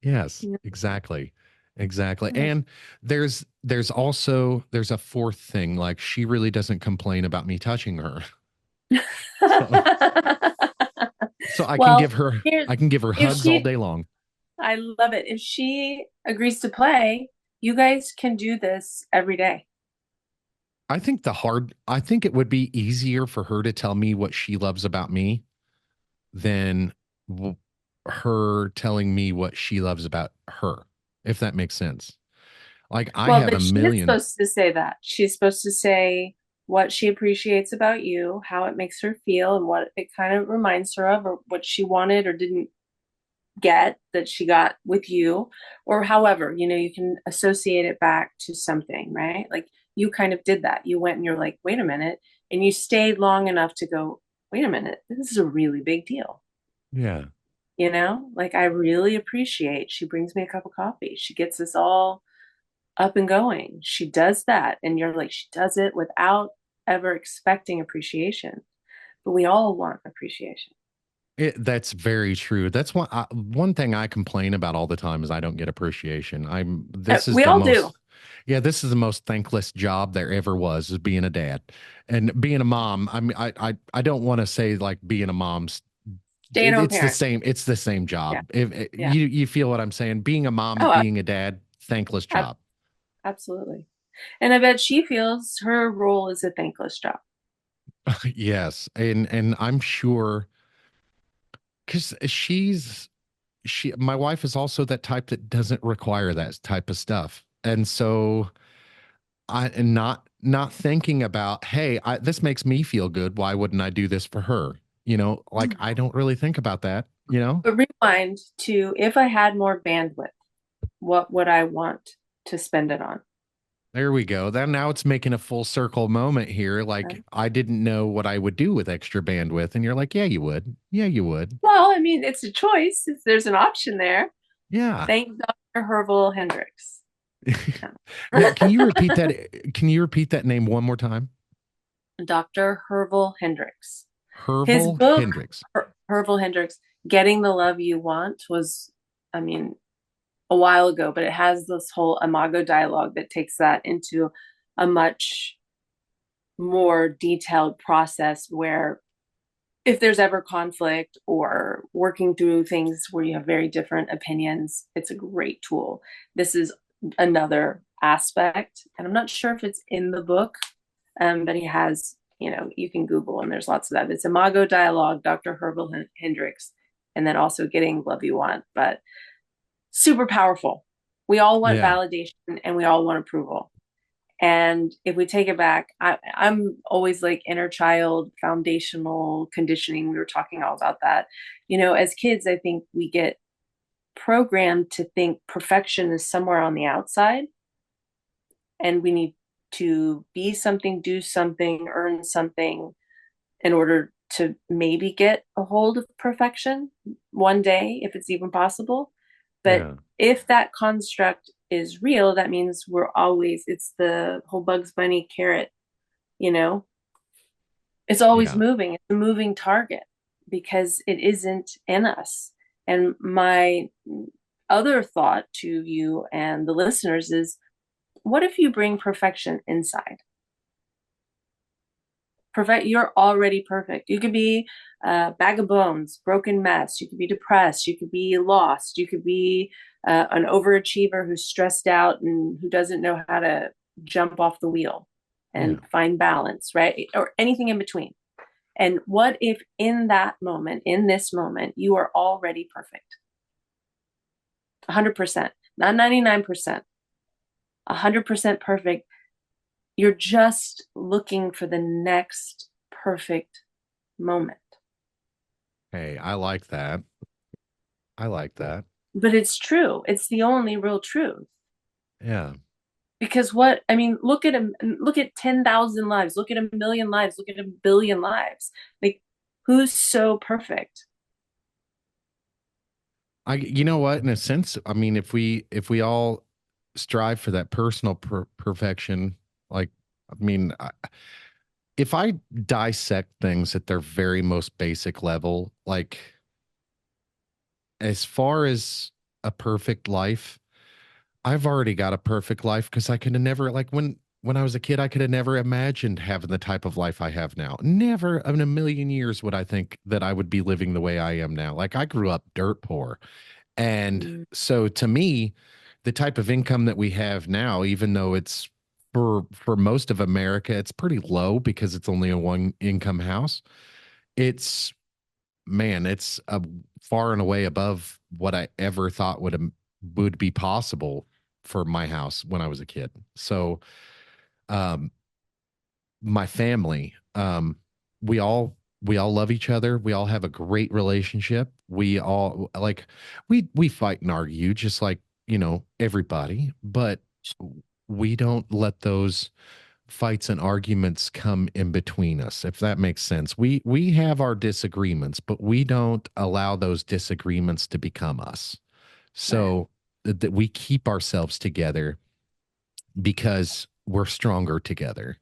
Yes, Yeah. exactly. Exactly. Yeah. And there's a fourth thing, like she really doesn't complain about me touching her. So so Well, here's I can give her if hugs all she, day long. I love it. If she agrees to play, you guys can do this every day. I think it would be easier for her to tell me what she loves about me than w- her telling me what she loves about her, if that makes sense. Like I Well, have a but she is million. supposed to say that. She's supposed to say what she appreciates about you, how it makes her feel, and what it kind of reminds her of, or what she wanted or didn't get that she got with you, or however, you can associate it back to something, right? Like you kind of did that. You went and you're like, wait a minute. And you stayed long enough to go, wait a minute, this is a really big deal. Yeah. Like I really appreciate she brings me a cup of coffee. She gets us all up and going. She does that. And you're like, she does it without ever expecting appreciation. But we all want appreciation. That's very true. That's one thing I complain about all the time is I don't get appreciation. This is We the all do. most, yeah, this is the most thankless job there ever was, is being a dad and being a mom. I mean, I don't want to say like being a mom's, Stay at home parent. it's the same Yeah. job. If Yeah. you feel what I'm saying, being a mom, Oh, being a dad, thankless ab- job. absolutely. And I bet she feels her role is a thankless job. Yes. And I'm sure because my wife is also that type that doesn't require that type of stuff. And so I and not thinking about, hey, this makes me feel good. Why wouldn't I do this for her? Like I don't really think about that. But rewind to if I had more bandwidth, what would I want to spend it on? There we go. Then now it's making a full circle moment here. Like Okay. I didn't know what I would do with extra bandwidth. And you're like, yeah, you would. Yeah, you would. Well, I mean, it's a choice. There's an option there. Yeah. Thank Dr. Herval Hendricks. Now, Yeah. can you repeat that name one more time? Dr. Herval Hendricks. His Herval book, Hendricks. Herval Hendricks, Getting the Love You Want, was, I mean, a while ago, but it has this whole imago dialogue that takes that into a much more detailed process where if there's ever conflict or working through things where you have very different opinions, it's a great tool. This is another aspect, and I'm not sure if it's in the book, but he has, you can Google and there's lots of that. It's Imago Dialogue, Dr. Herbal Hendricks, and then also Getting Love You Want, but super powerful. We all want Yeah. validation and we all want approval. And if we take it back, I'm always like inner child, foundational conditioning. We were talking all about that. As kids, I think we get programmed to think perfection is somewhere on the outside, and we need to be something, do something, earn something in order to maybe get a hold of perfection one day, if it's even possible. But Yeah. if that construct is real, that means it's the whole Bugs Bunny carrot, you know, it's always Yeah. moving. It's a moving target because it isn't in us. And my other thought to you and the listeners is, what if you bring perfection inside? Perfect. You're already perfect. You could be a bag of bones, broken mess. You could be depressed. You could be lost. You could be an overachiever who's stressed out and who doesn't know how to jump off the wheel Yeah. and find balance, right? Or anything in between. And what if in that moment, in this moment, you are already perfect? 100%, not 99%, 100% perfect. You're just looking for the next perfect moment. Hey, I like that. I like that. But it's true. It's the only real truth. Yeah. Because what I mean, look at 10,000 lives, look at a million lives, look at a billion lives. Like, who's so perfect? You know what? In a sense, I mean, if we all strive for that personal perfection, like, I mean, if I dissect things at their very most basic level, like as far as a perfect life, I've already got a perfect life because I could have never, like, when I was a kid, I could have never imagined having the type of life I have now. Never in a million years would I think that I would be living the way I am now. Like, I grew up dirt poor. And Mm, so to me, the type of income that we have now, even though it's for most of America, it's pretty low because it's only a one income house. It's it's far and away above what I ever thought would be possible for my house when I was a kid. So, um, my family, we all love each other. We all have a great relationship. We all like we fight and argue just like, everybody, but we don't let those fights and arguments come in between us, if that makes sense. We have our disagreements, but we don't allow those disagreements to become us. right. So that we keep ourselves together because we're stronger together,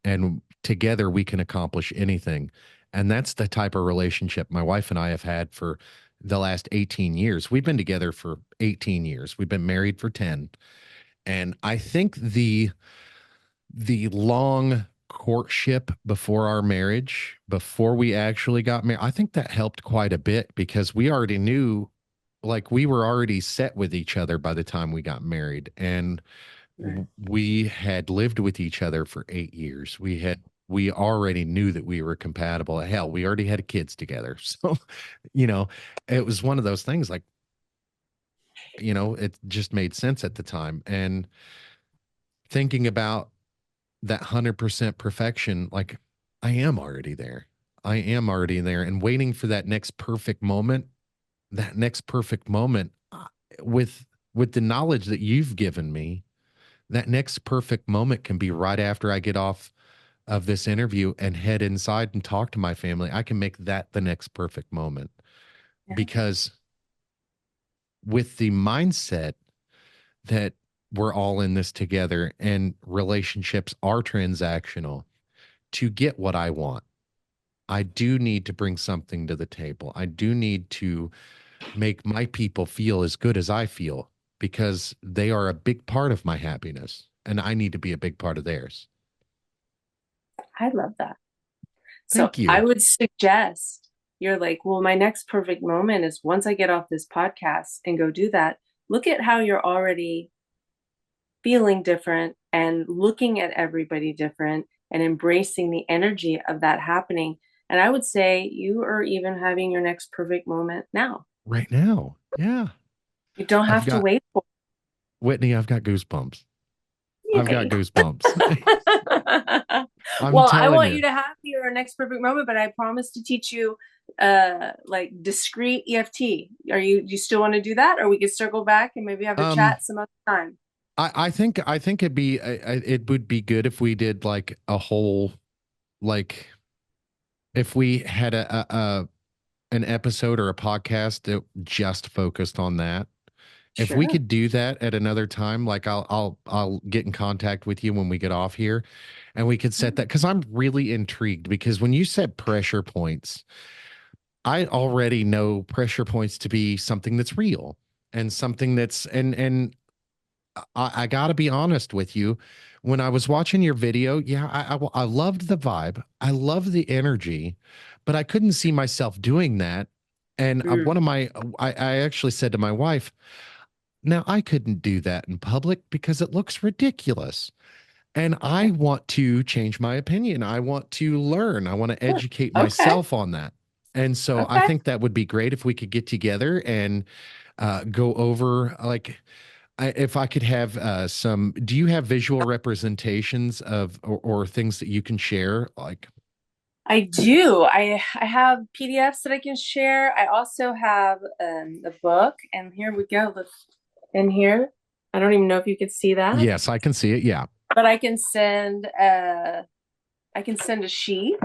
and together we can accomplish anything. And that's the type of relationship my wife and I have had for the last 18 years. We've been together for 18 years. We've been married for 10. And I think the long courtship before our marriage, before we actually got married, I think that helped quite a bit because we already knew, like, we were already set with each other by the time we got married. And Right. we had lived with each other for 8 years. We already knew that we were compatible. Hell, we already had kids together. So, you know, it was one of those things like, it just made sense at the time. And thinking about that 100% perfection, like, I am already there. I am already there and waiting for that next perfect moment, with the knowledge that you've given me, that next perfect moment can be right after I get off of this interview and head inside and talk to my family. I can make that the next perfect moment Yeah. because with the mindset that we're all in this together and relationships are transactional, to get what I want, I do need to bring something to the table. I do need to make my people feel as good as I feel because they are a big part of my happiness and I need to be a big part of theirs. I love that. So Thank I you. would suggest you're like, well, my next perfect moment is once I get off this podcast and go do that. Look at how you're already feeling different and looking at everybody different and embracing the energy of that happening. And I would say you are even having your next perfect moment now. Right now. Yeah. You don't I've have to got wait for Whitney, I've got goosebumps. it. I've got Yay. goosebumps. I'm Well, I telling want you. you to have your next perfect moment, but I promise to teach you like discrete EFT. Do you still want to do that? Or we could circle back and maybe have a Um chat some other time. I think it would be good if we did like a whole like if we had a an episode or a podcast that just focused on that. If we Sure. could do that at another time, like I'll get in contact with you when we get off here and we could set that because I'm really intrigued because when you said pressure points, I already know pressure points to be something that's real and something that's and I got to be honest with you. When I was watching your video, yeah, I loved the vibe. I loved the energy, but I couldn't see myself doing that. And Mm, I actually said to my wife, now I couldn't do that in public because it looks ridiculous. And I okay. want to change my opinion. I want to learn. I want to Sure. educate Okay. myself on that. And so I Okay. think that would be great if we could get together and go over like if I could have some, do you have visual representations of or things that you can share? Like, I do. I have PDFs that I can share. I also have the book, and here we go. Look in here. I don't even know if you could see that, yes, I can see it. Yeah. but I can send a sheet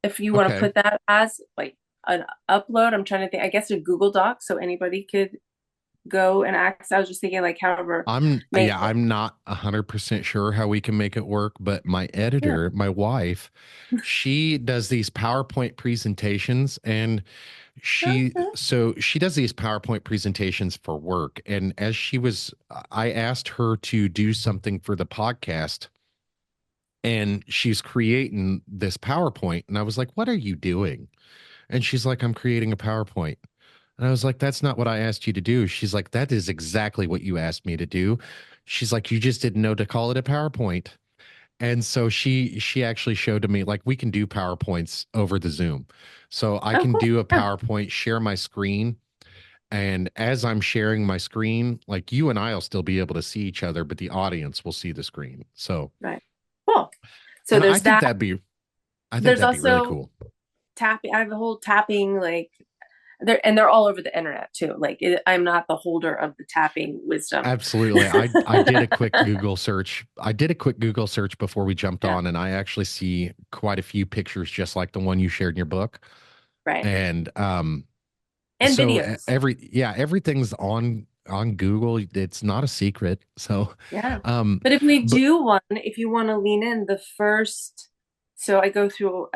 if you want to Okay. put that as like an upload. I'm trying to think. I guess a Google Doc so anybody could go and access. I was just thinking like however make it. I'm not 100% sure how we can make it work, but my Yeah. editor, my wife, she does these PowerPoint presentations and she does these PowerPoint presentations for work. And I asked her to do something for the podcast and she's creating this PowerPoint. And I was like, what are you doing? And she's like, I'm creating a PowerPoint. And I was like, that's not what I asked you to do. She's like, that is exactly what you asked me to do. She's like, you just didn't know to call it a PowerPoint. And so she actually showed to me like we can do PowerPoints over the Zoom. So I Oh, can cool. do a Yeah. PowerPoint, share my screen, and as I'm sharing my screen, like you and I'll still be able to see each other, but the audience will see the screen. So, Right. Cool. So and there's that. I think There's that'd be really also cool. tapping. I have the whole tapping like they're all over the internet too. I'm not the holder of the tapping wisdom. Absolutely. I did a quick Google search. I did a quick Google search before we jumped Yeah. on, and I actually see quite a few pictures just like the one you shared in your book. Right. And And so videos. everything's on Google. It's not a secret. So Yeah. um But if we but do one, if you want to lean in, so I go through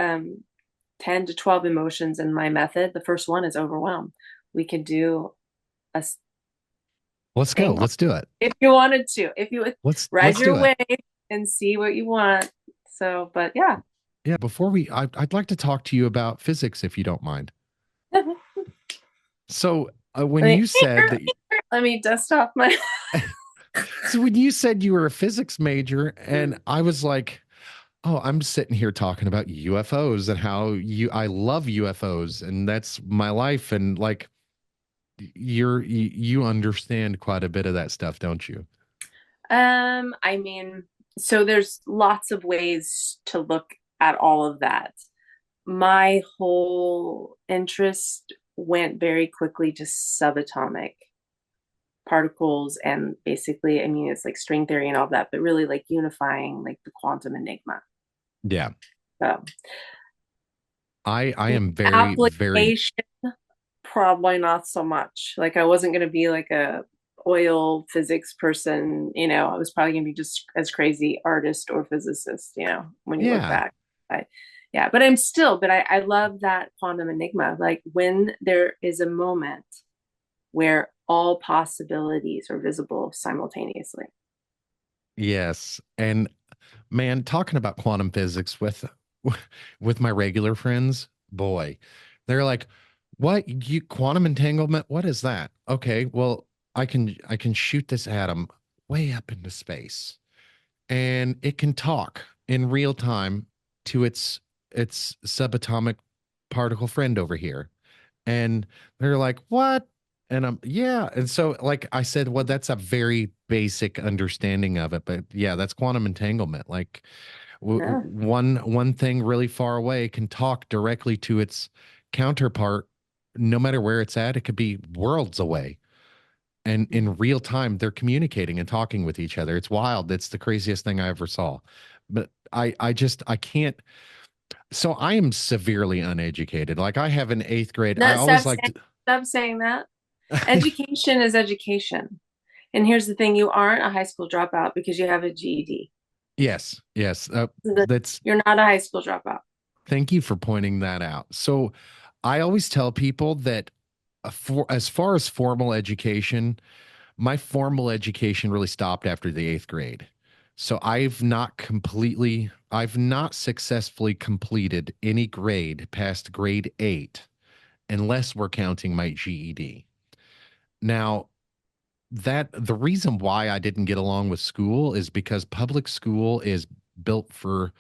10 to 12 emotions in my method. The first one is overwhelm. We could do a let's go. thing Let's do it. if you wanted to, if you would ride Let's do your it. wave and see what you want. So, but yeah. Yeah, I'd like to talk to you about physics if you don't mind. let So when me you said that let me dust off my so when you said you were a physics major and Mm. I was like, oh, I'm sitting here talking about UFOs and how I love UFOs and that's my life and like you understand quite a bit of that stuff, don't you? I mean, so there's lots of ways to look at all of that. My whole interest went very quickly to subatomic particles and basically, I mean, it's like string theory and all that, but really like unifying like the quantum enigma. Yeah. So I am very application, probably not so much. Like I wasn't going to be like a oil physics person, I was probably going to be just as crazy artist or physicist, when you look yeah. back. I, Yeah, but I love that quantum enigma. Like when there is a moment where all possibilities are visible simultaneously. Yes. And man, talking about quantum physics with my regular friends, boy, they're like, "What? You quantum entanglement? What is that?" Okay, well, I can shoot this atom way up into space, and it can talk in real time to its subatomic particle friend over here. And they're like, "What?" And I'm, yeah. And so, like I said, well, that's a very basic understanding of it. But yeah, that's quantum entanglement. Like Yeah. one thing really far away can talk directly to its counterpart, no matter where it's at. It could be worlds away. And in real time, they're communicating and talking with each other. It's wild. It's the craziest thing I ever saw. But I can't. So I am severely uneducated. Like I have an eighth grade. I No, always liked. stop saying that. Education is education. And here's the thing, you aren't a high school dropout because you have a GED. Yes, yes. That's You're not a high school dropout. Thank you for pointing that out. So I always tell people that for as far as formal education, my formal education really stopped after the eighth grade. So I've not successfully completed any grade past grade eight unless we're counting my GED. Now, that the reason why I didn't get along with school is because public school is built for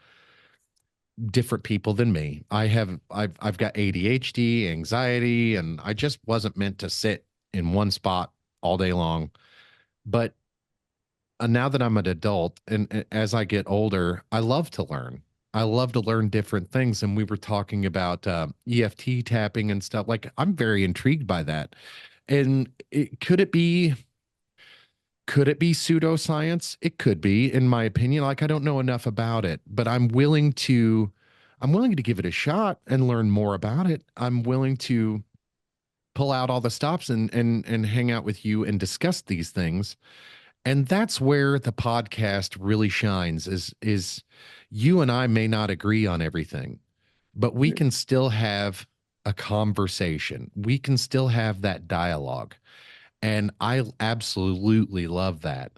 different people than me. I've got ADHD, anxiety, and I just wasn't meant to sit in one spot all day long. But now that I'm an adult and as I get older, I love to learn. I love to learn different things. And we were talking about EFT tapping and stuff. Like I'm very intrigued by that. And could it be pseudoscience? It could be, in my opinion. Like I don't know enough about it, but I'm willing to give it a shot and learn more about it. I'm willing to pull out all the stops and hang out with you and discuss these things. And that's where the podcast really shines is you and I may not agree on everything, but we can still have a conversation. We can still have that dialogue. And I absolutely love that.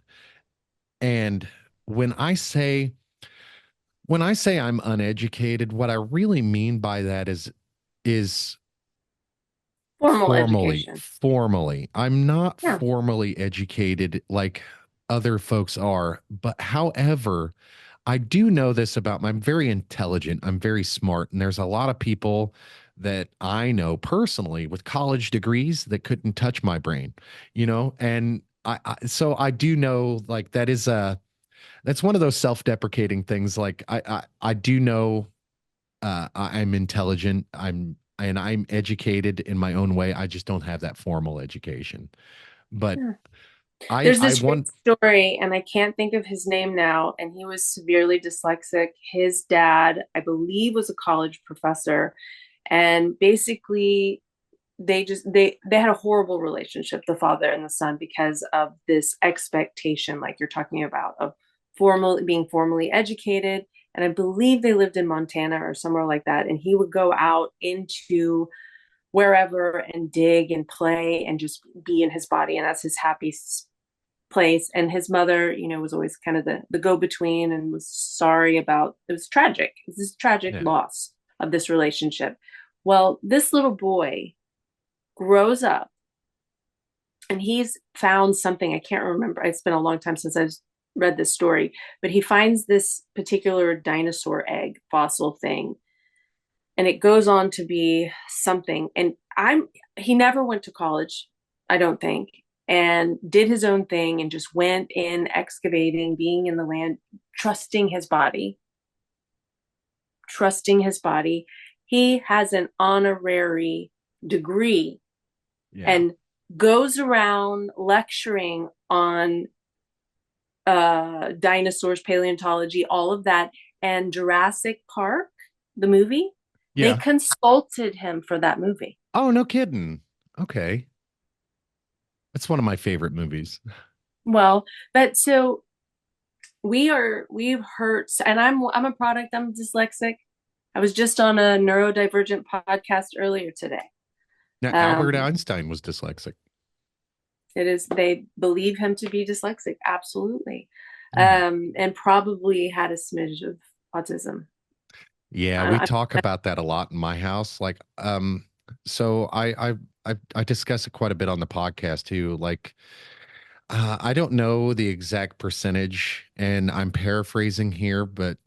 And when I say when I say I'm uneducated, what I really mean by that is Formal education. formally. I'm not Yeah. formally educated like other folks are, but however, I do know this about I'm very intelligent, I'm very smart, and there's a lot of people that I know personally with college degrees that couldn't touch my brain, and so I do know like that's one of those self-deprecating things. Like I do know I'm intelligent. I'm educated in my own way. I just don't have that formal education. But Yeah. I There's I this great want story, and I can't think of his name now. And he was severely dyslexic. His dad, I believe, was a college professor. And basically, they had a horrible relationship, the father and the son, because of this expectation, like you're talking about, of being formally educated. And I believe they lived in Montana or somewhere like that. And he would go out into wherever and dig and play and just be in his body. And that's his happy place. And his mother, was always kind of the go between and was sorry about it. Was tragic. It was this tragic yeah, loss of this relationship. Well, this little boy grows up and he's found something. I can't remember. It's been a long time since I've read this story, but he finds this particular dinosaur egg fossil thing, and it goes on to be something. And he never went to college, I don't think, and did his own thing and just went in excavating, being in the land, trusting his body, trusting his body. He has an honorary degree yeah, and goes around lecturing on dinosaurs, paleontology, all of that. And Jurassic Park, the movie, they yeah. consulted him for that movie. Oh, no kidding. Okay, that's one of my favorite movies. Well, but so we've heard, and I'm a product, I'm dyslexic. I was just on a neurodivergent podcast earlier today. Now, Albert Um, Einstein was dyslexic. it is, they believe him to be dyslexic, absolutely. Yeah. And probably had a smidge of autism. Yeah, we I, talk about that a lot in my house. Like, so I discuss it quite a bit on the podcast too. Like, I don't know the exact percentage, and I'm paraphrasing here, but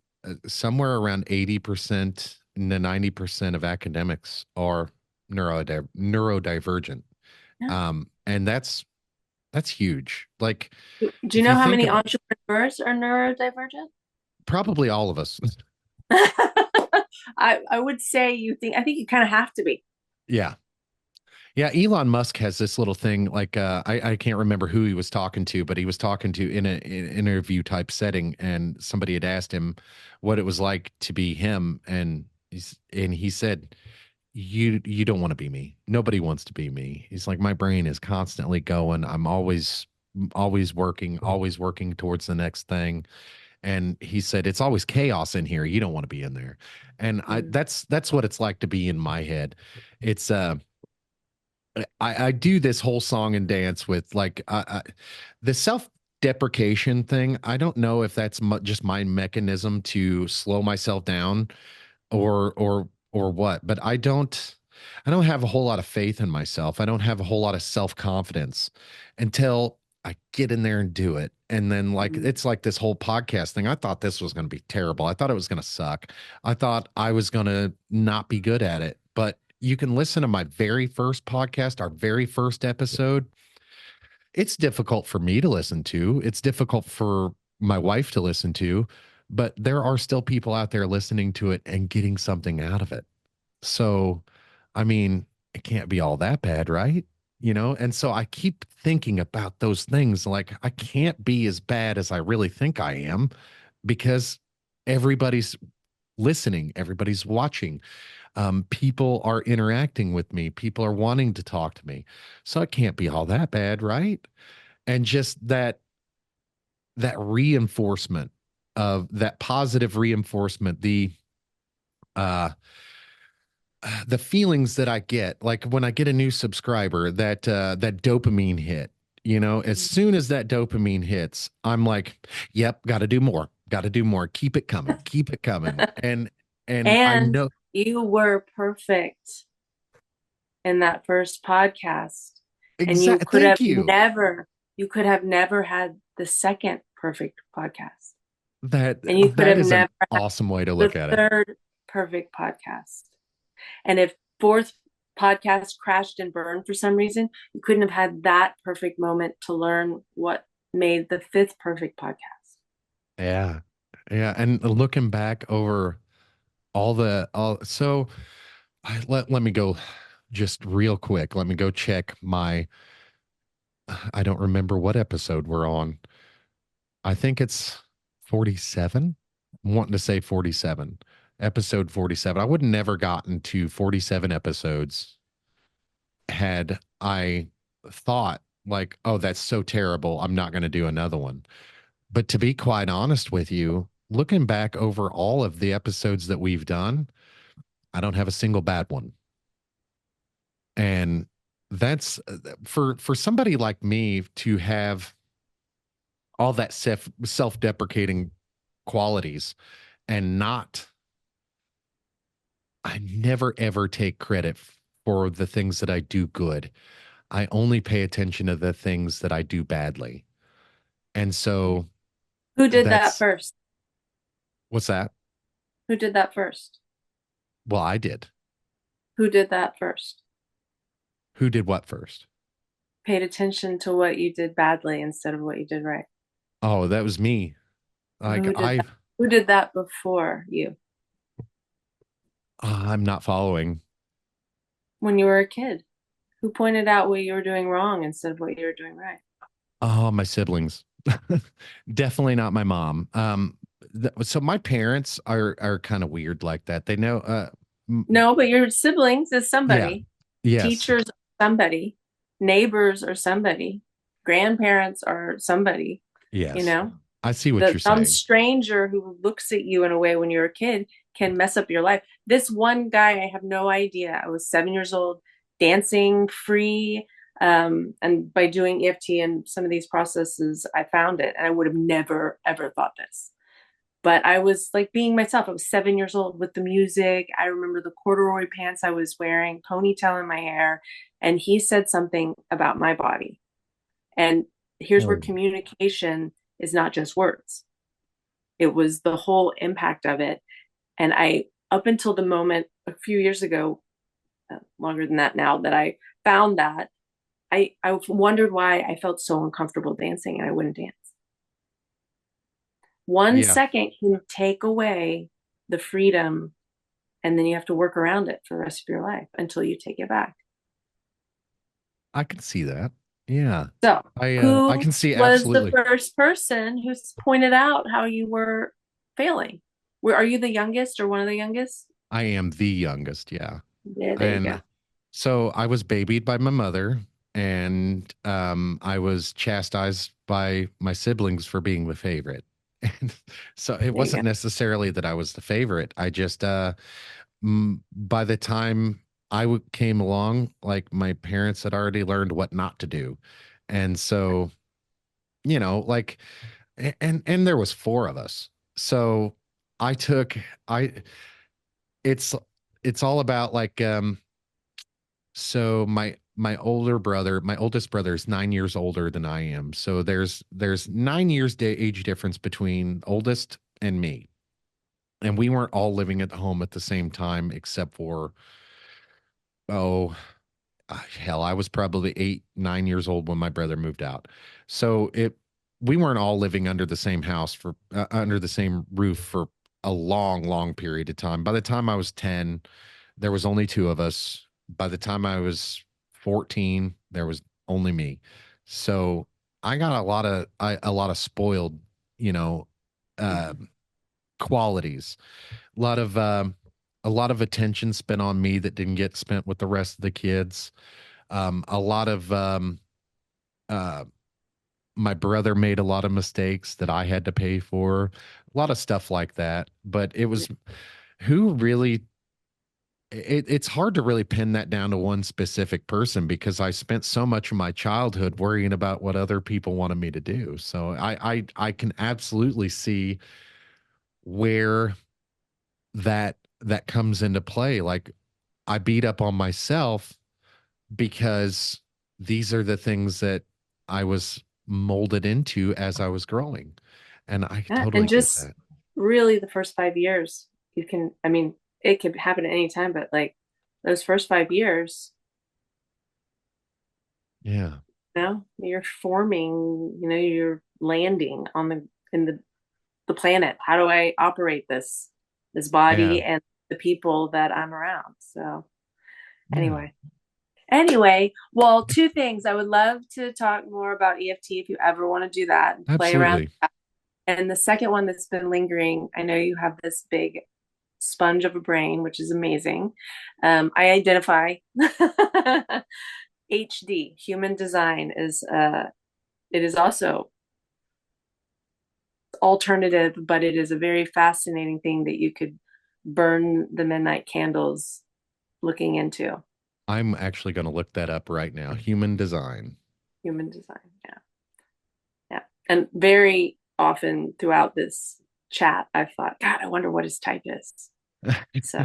somewhere around 80% to 90% of academics are neurodivergent. yeah. And that's huge. Like, Do you if you know how think many about entrepreneurs are neurodivergent? probably all of us. I would say I think you kind of have to be. Yeah. Yeah, Elon Musk has this little thing like I can't remember who he was talking to, but he was talking to in an interview type setting, and somebody had asked him what it was like to be him, and he said, you don't want to be me. Nobody wants to be me. He's like, my brain is constantly going. I'm always working towards the next thing. And he said, it's always chaos in here. You don't want to be in there. And I Mm. that's what it's like to be in my head. It's I do this whole song and dance with like the self-deprecation thing. I don't know if that's just my mechanism to slow myself down or what, but I don't have a whole lot of faith in myself. I don't have a whole lot of self-confidence until I get in there and do it. And then like Mm. it's like this whole podcast thing. I thought this was going to be terrible. I thought it was going to suck. I thought I was going to not be good at it. But you can listen to my very first podcast, our very first episode. It's difficult for me to listen to. It's difficult for my wife to listen to, but there are still people out there listening to it and getting something out of it. So, I mean, it can't be all that bad, right? You know, and so I keep thinking about those things like I can't be as bad as I really think I am because everybody's listening, everybody's watching, people are interacting with me, people are wanting to talk to me. So it can't be all that bad, right? And just that reinforcement of that positive reinforcement, uh the feelings that I get, like when I get a new subscriber, that dopamine hit, you know, as soon as that dopamine hits, I'm like, yep, got to do more, got to do more, keep it coming. And I And know you were perfect in that first podcast. And exactly. Thank you. you could have never had the second perfect podcast. That And you could that have is an never had awesome way to the look at it. third perfect podcast. And if fourth podcast crashed and burned for some reason, you couldn't have had that perfect moment to learn what made the fifth perfect podcast. Yeah. Yeah. And looking back over all so let me go just real quick. Let me go check my I don't remember what episode we're on. I think it's 47. I'm wanting to say 47. Episode 47. I would have never gotten to 47 episodes had I thought like, oh, that's so terrible. I'm not going to do another one. But to be quite honest with you, looking back over all of the episodes that we've done, I don't have a single bad one. And that's for somebody like me to have all that self-deprecating qualities and not I never ever take credit for the things that I do good. I only pay attention to the things that I do badly. And so Who did that that's first? what's that? Who did that first? Well, I did. Who did that first? Who did what first? Paid attention to what you did badly instead of what you did right. Oh, that was me. Like Who did that? Who did that before you I'm not following. when you were a kid? Who pointed out what you were doing wrong instead of what you were doing right? Oh, my siblings. Definitely not my mom. So my parents are kind of weird like that. They know No, but your siblings is yeah. somebody. Yes. Teachers are somebody. Neighbors are somebody. Grandparents are somebody. You Yes. know, I see what the you're some saying. stranger who looks at you in a way when you're a kid can mess up your life. this one guy, I have no idea. I was 7 years old, dancing free. And by doing EFT and some of these processes, I found it. And I would have never, ever thought this. But I was like being myself. I was 7 years old with the music. I remember the corduroy pants I was wearing, ponytail in my hair. And he said something about my body. And here's where Oh, communication is not just words, it was the whole impact of it. And I, up until the moment a few years ago, longer than that now, that I found that, I wondered why I felt so uncomfortable dancing and I wouldn't dance. One yeah, second can take away the freedom, and then you have to work around it for the rest of your life until you take it back. I can see that. Yeah. So, I who can see was the absolutely. first person who pointed out how you were failing? Are you the youngest or one of the youngest? I am the youngest, yeah. Yeah, there you go. And so I was babied by my mother, and I was chastised by my siblings for being the favorite. And so it There you go. wasn't necessarily that I was the favorite. I just by the time came along, like my parents had already learned what not to do. And so, like and there was four of us. So I took I it's it's all about like so my oldest brother is 9 years older than I am. So there's 9 years age difference between oldest and me. And we weren't all living at home at the same time, except for, oh, hell, I was probably 8, 9 years old when my brother moved out. So we weren't all living under the same house under the same roof for a long, long period of time. By the time I was 10, there was only two of us. By the time I was 14, there was only me. So I got a lot of spoiled, you know, uh, Mhm. qualities. A lot of a lot of attention spent on me that didn't get spent with the rest of the kids. A lot of uh, my brother made a lot of mistakes that I had to pay for. A lot of stuff like that. But it was who really it's hard to really pin that down to one specific person because I spent so much of my childhood worrying about what other people wanted me to do. So I can absolutely see where that comes into play. Like I beat up on myself because these are the things that I was molded into as I was growing. And I Yeah, totally and get just that. really the first 5 years, you can, I mean, it could happen at any time, but like those first 5 years, Yeah. you're forming, you're landing on in the planet. How do I operate this Yeah. body and the people that I'm around? So Yeah. anyway. Anyway, well, two things. I would love to talk more about EFT if you ever want to do that and play around. Absolutely. And the second one that's been lingering, I know you have this big sponge of a brain, which is amazing. I identify HD, human design, is it is also alternative, but it is a very fascinating thing that you could burn the midnight candles looking into. I'm actually going to look that up right now. Human design. Human design. Yeah. Yeah. And very often throughout this chat, I've thought, God, I wonder what his type is. So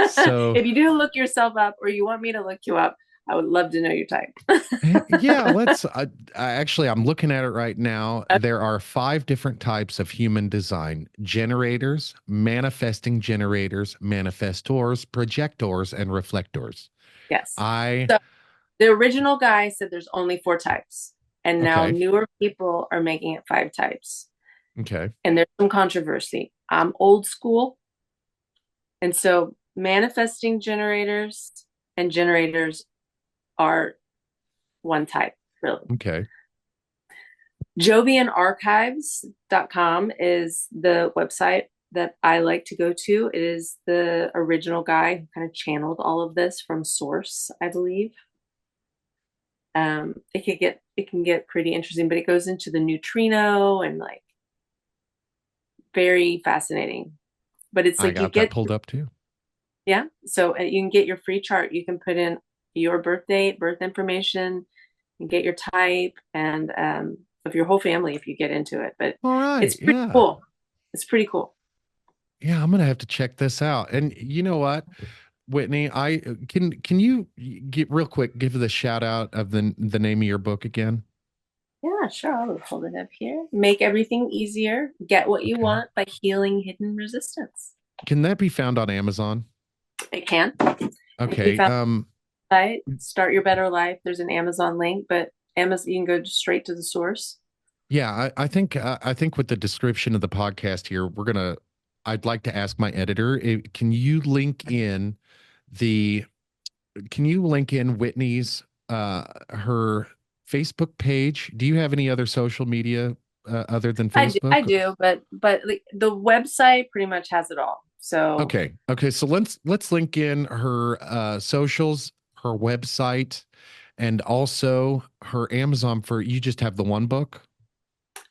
So if you do look yourself up or you want me to look you up, I would love to know your type. yeah, actually, I'm looking at it right now. There are five different types of human design: generators, manifesting generators, manifestors, projectors, and reflectors. Yes. I, So the original guy said there's only four types, and now okay, newer people are making it five types. okay, And there's some controversy. I'm old school. And so manifesting generators and generators are one type, really. okay. Jovianarchives.com is the website that I like to go to. It is the original guy who kind of channeled all of this from source, I believe. It can get pretty interesting, but it goes into the neutrino and like very fascinating. But it's I like you got that get pulled up too. Yeah. So you can get your free chart. You can put in your birth date, birth information, and get your type, and of your whole family if you get into it. But All it's right. pretty Yeah. cool. It's pretty cool. Yeah, I'm gonna have to check this out. And you know what, Whitney, I can you get real quick give the shout out of the name of your book again? Yeah, sure. I'll hold it up here. Make everything easier. Get what you Okay. want by healing hidden resistance. Can that be found on Amazon? It can. It can be Okay. found on the site. Start Your Better Life. There's an Amazon link, but Amazon you can go straight to the source. Yeah, I think with the description of the podcast here, I'd like to ask my editor, the can you link in Whitney's her Facebook page? Do you have any other social media other than I Facebook? do, but the website pretty much has it all. So Okay. Okay. So let's link in her socials, her website, and also her Amazon for you just have the one book?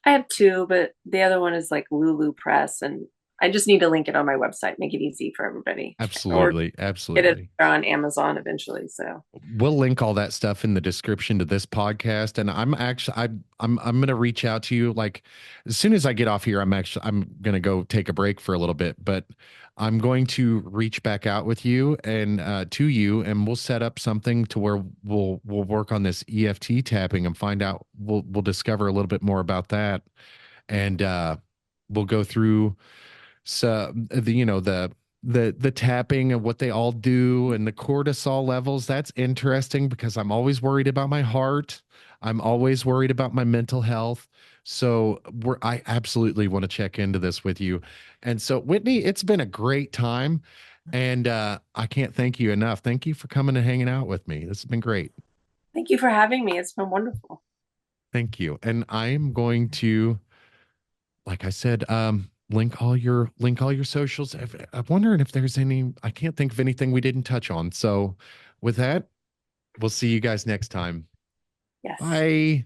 I have two, but the other one is like Lulu Press, and I just need to link it on my website, make it easy for everybody, or Absolutely. get it Absolutely. on Amazon eventually. So We'll link all that stuff in the description to this podcast. And I'm gonna reach out to you like as soon as I get off here, I'm gonna go take a break for a little bit, but I'm going to reach back out with you and to you and we'll set up something to where we'll work on this EFT tapping and find out we'll discover a little bit more about that. And we'll go through so the the tapping and what they all do and the cortisol levels. That's interesting because I'm always worried about my heart. I'm always worried about my mental health. So I absolutely want to check into this with you. And so Whitney, it's been a great time and I can't thank you enough. Thank you for coming and hanging out with me. This has been great. thank you for having me. It's been wonderful. Thank you. And I'm going to, like I said, link all your socials. I'm wondering if there's any. I can't think of anything we didn't touch on. So, with that, we'll see you guys next time. Yes. Bye.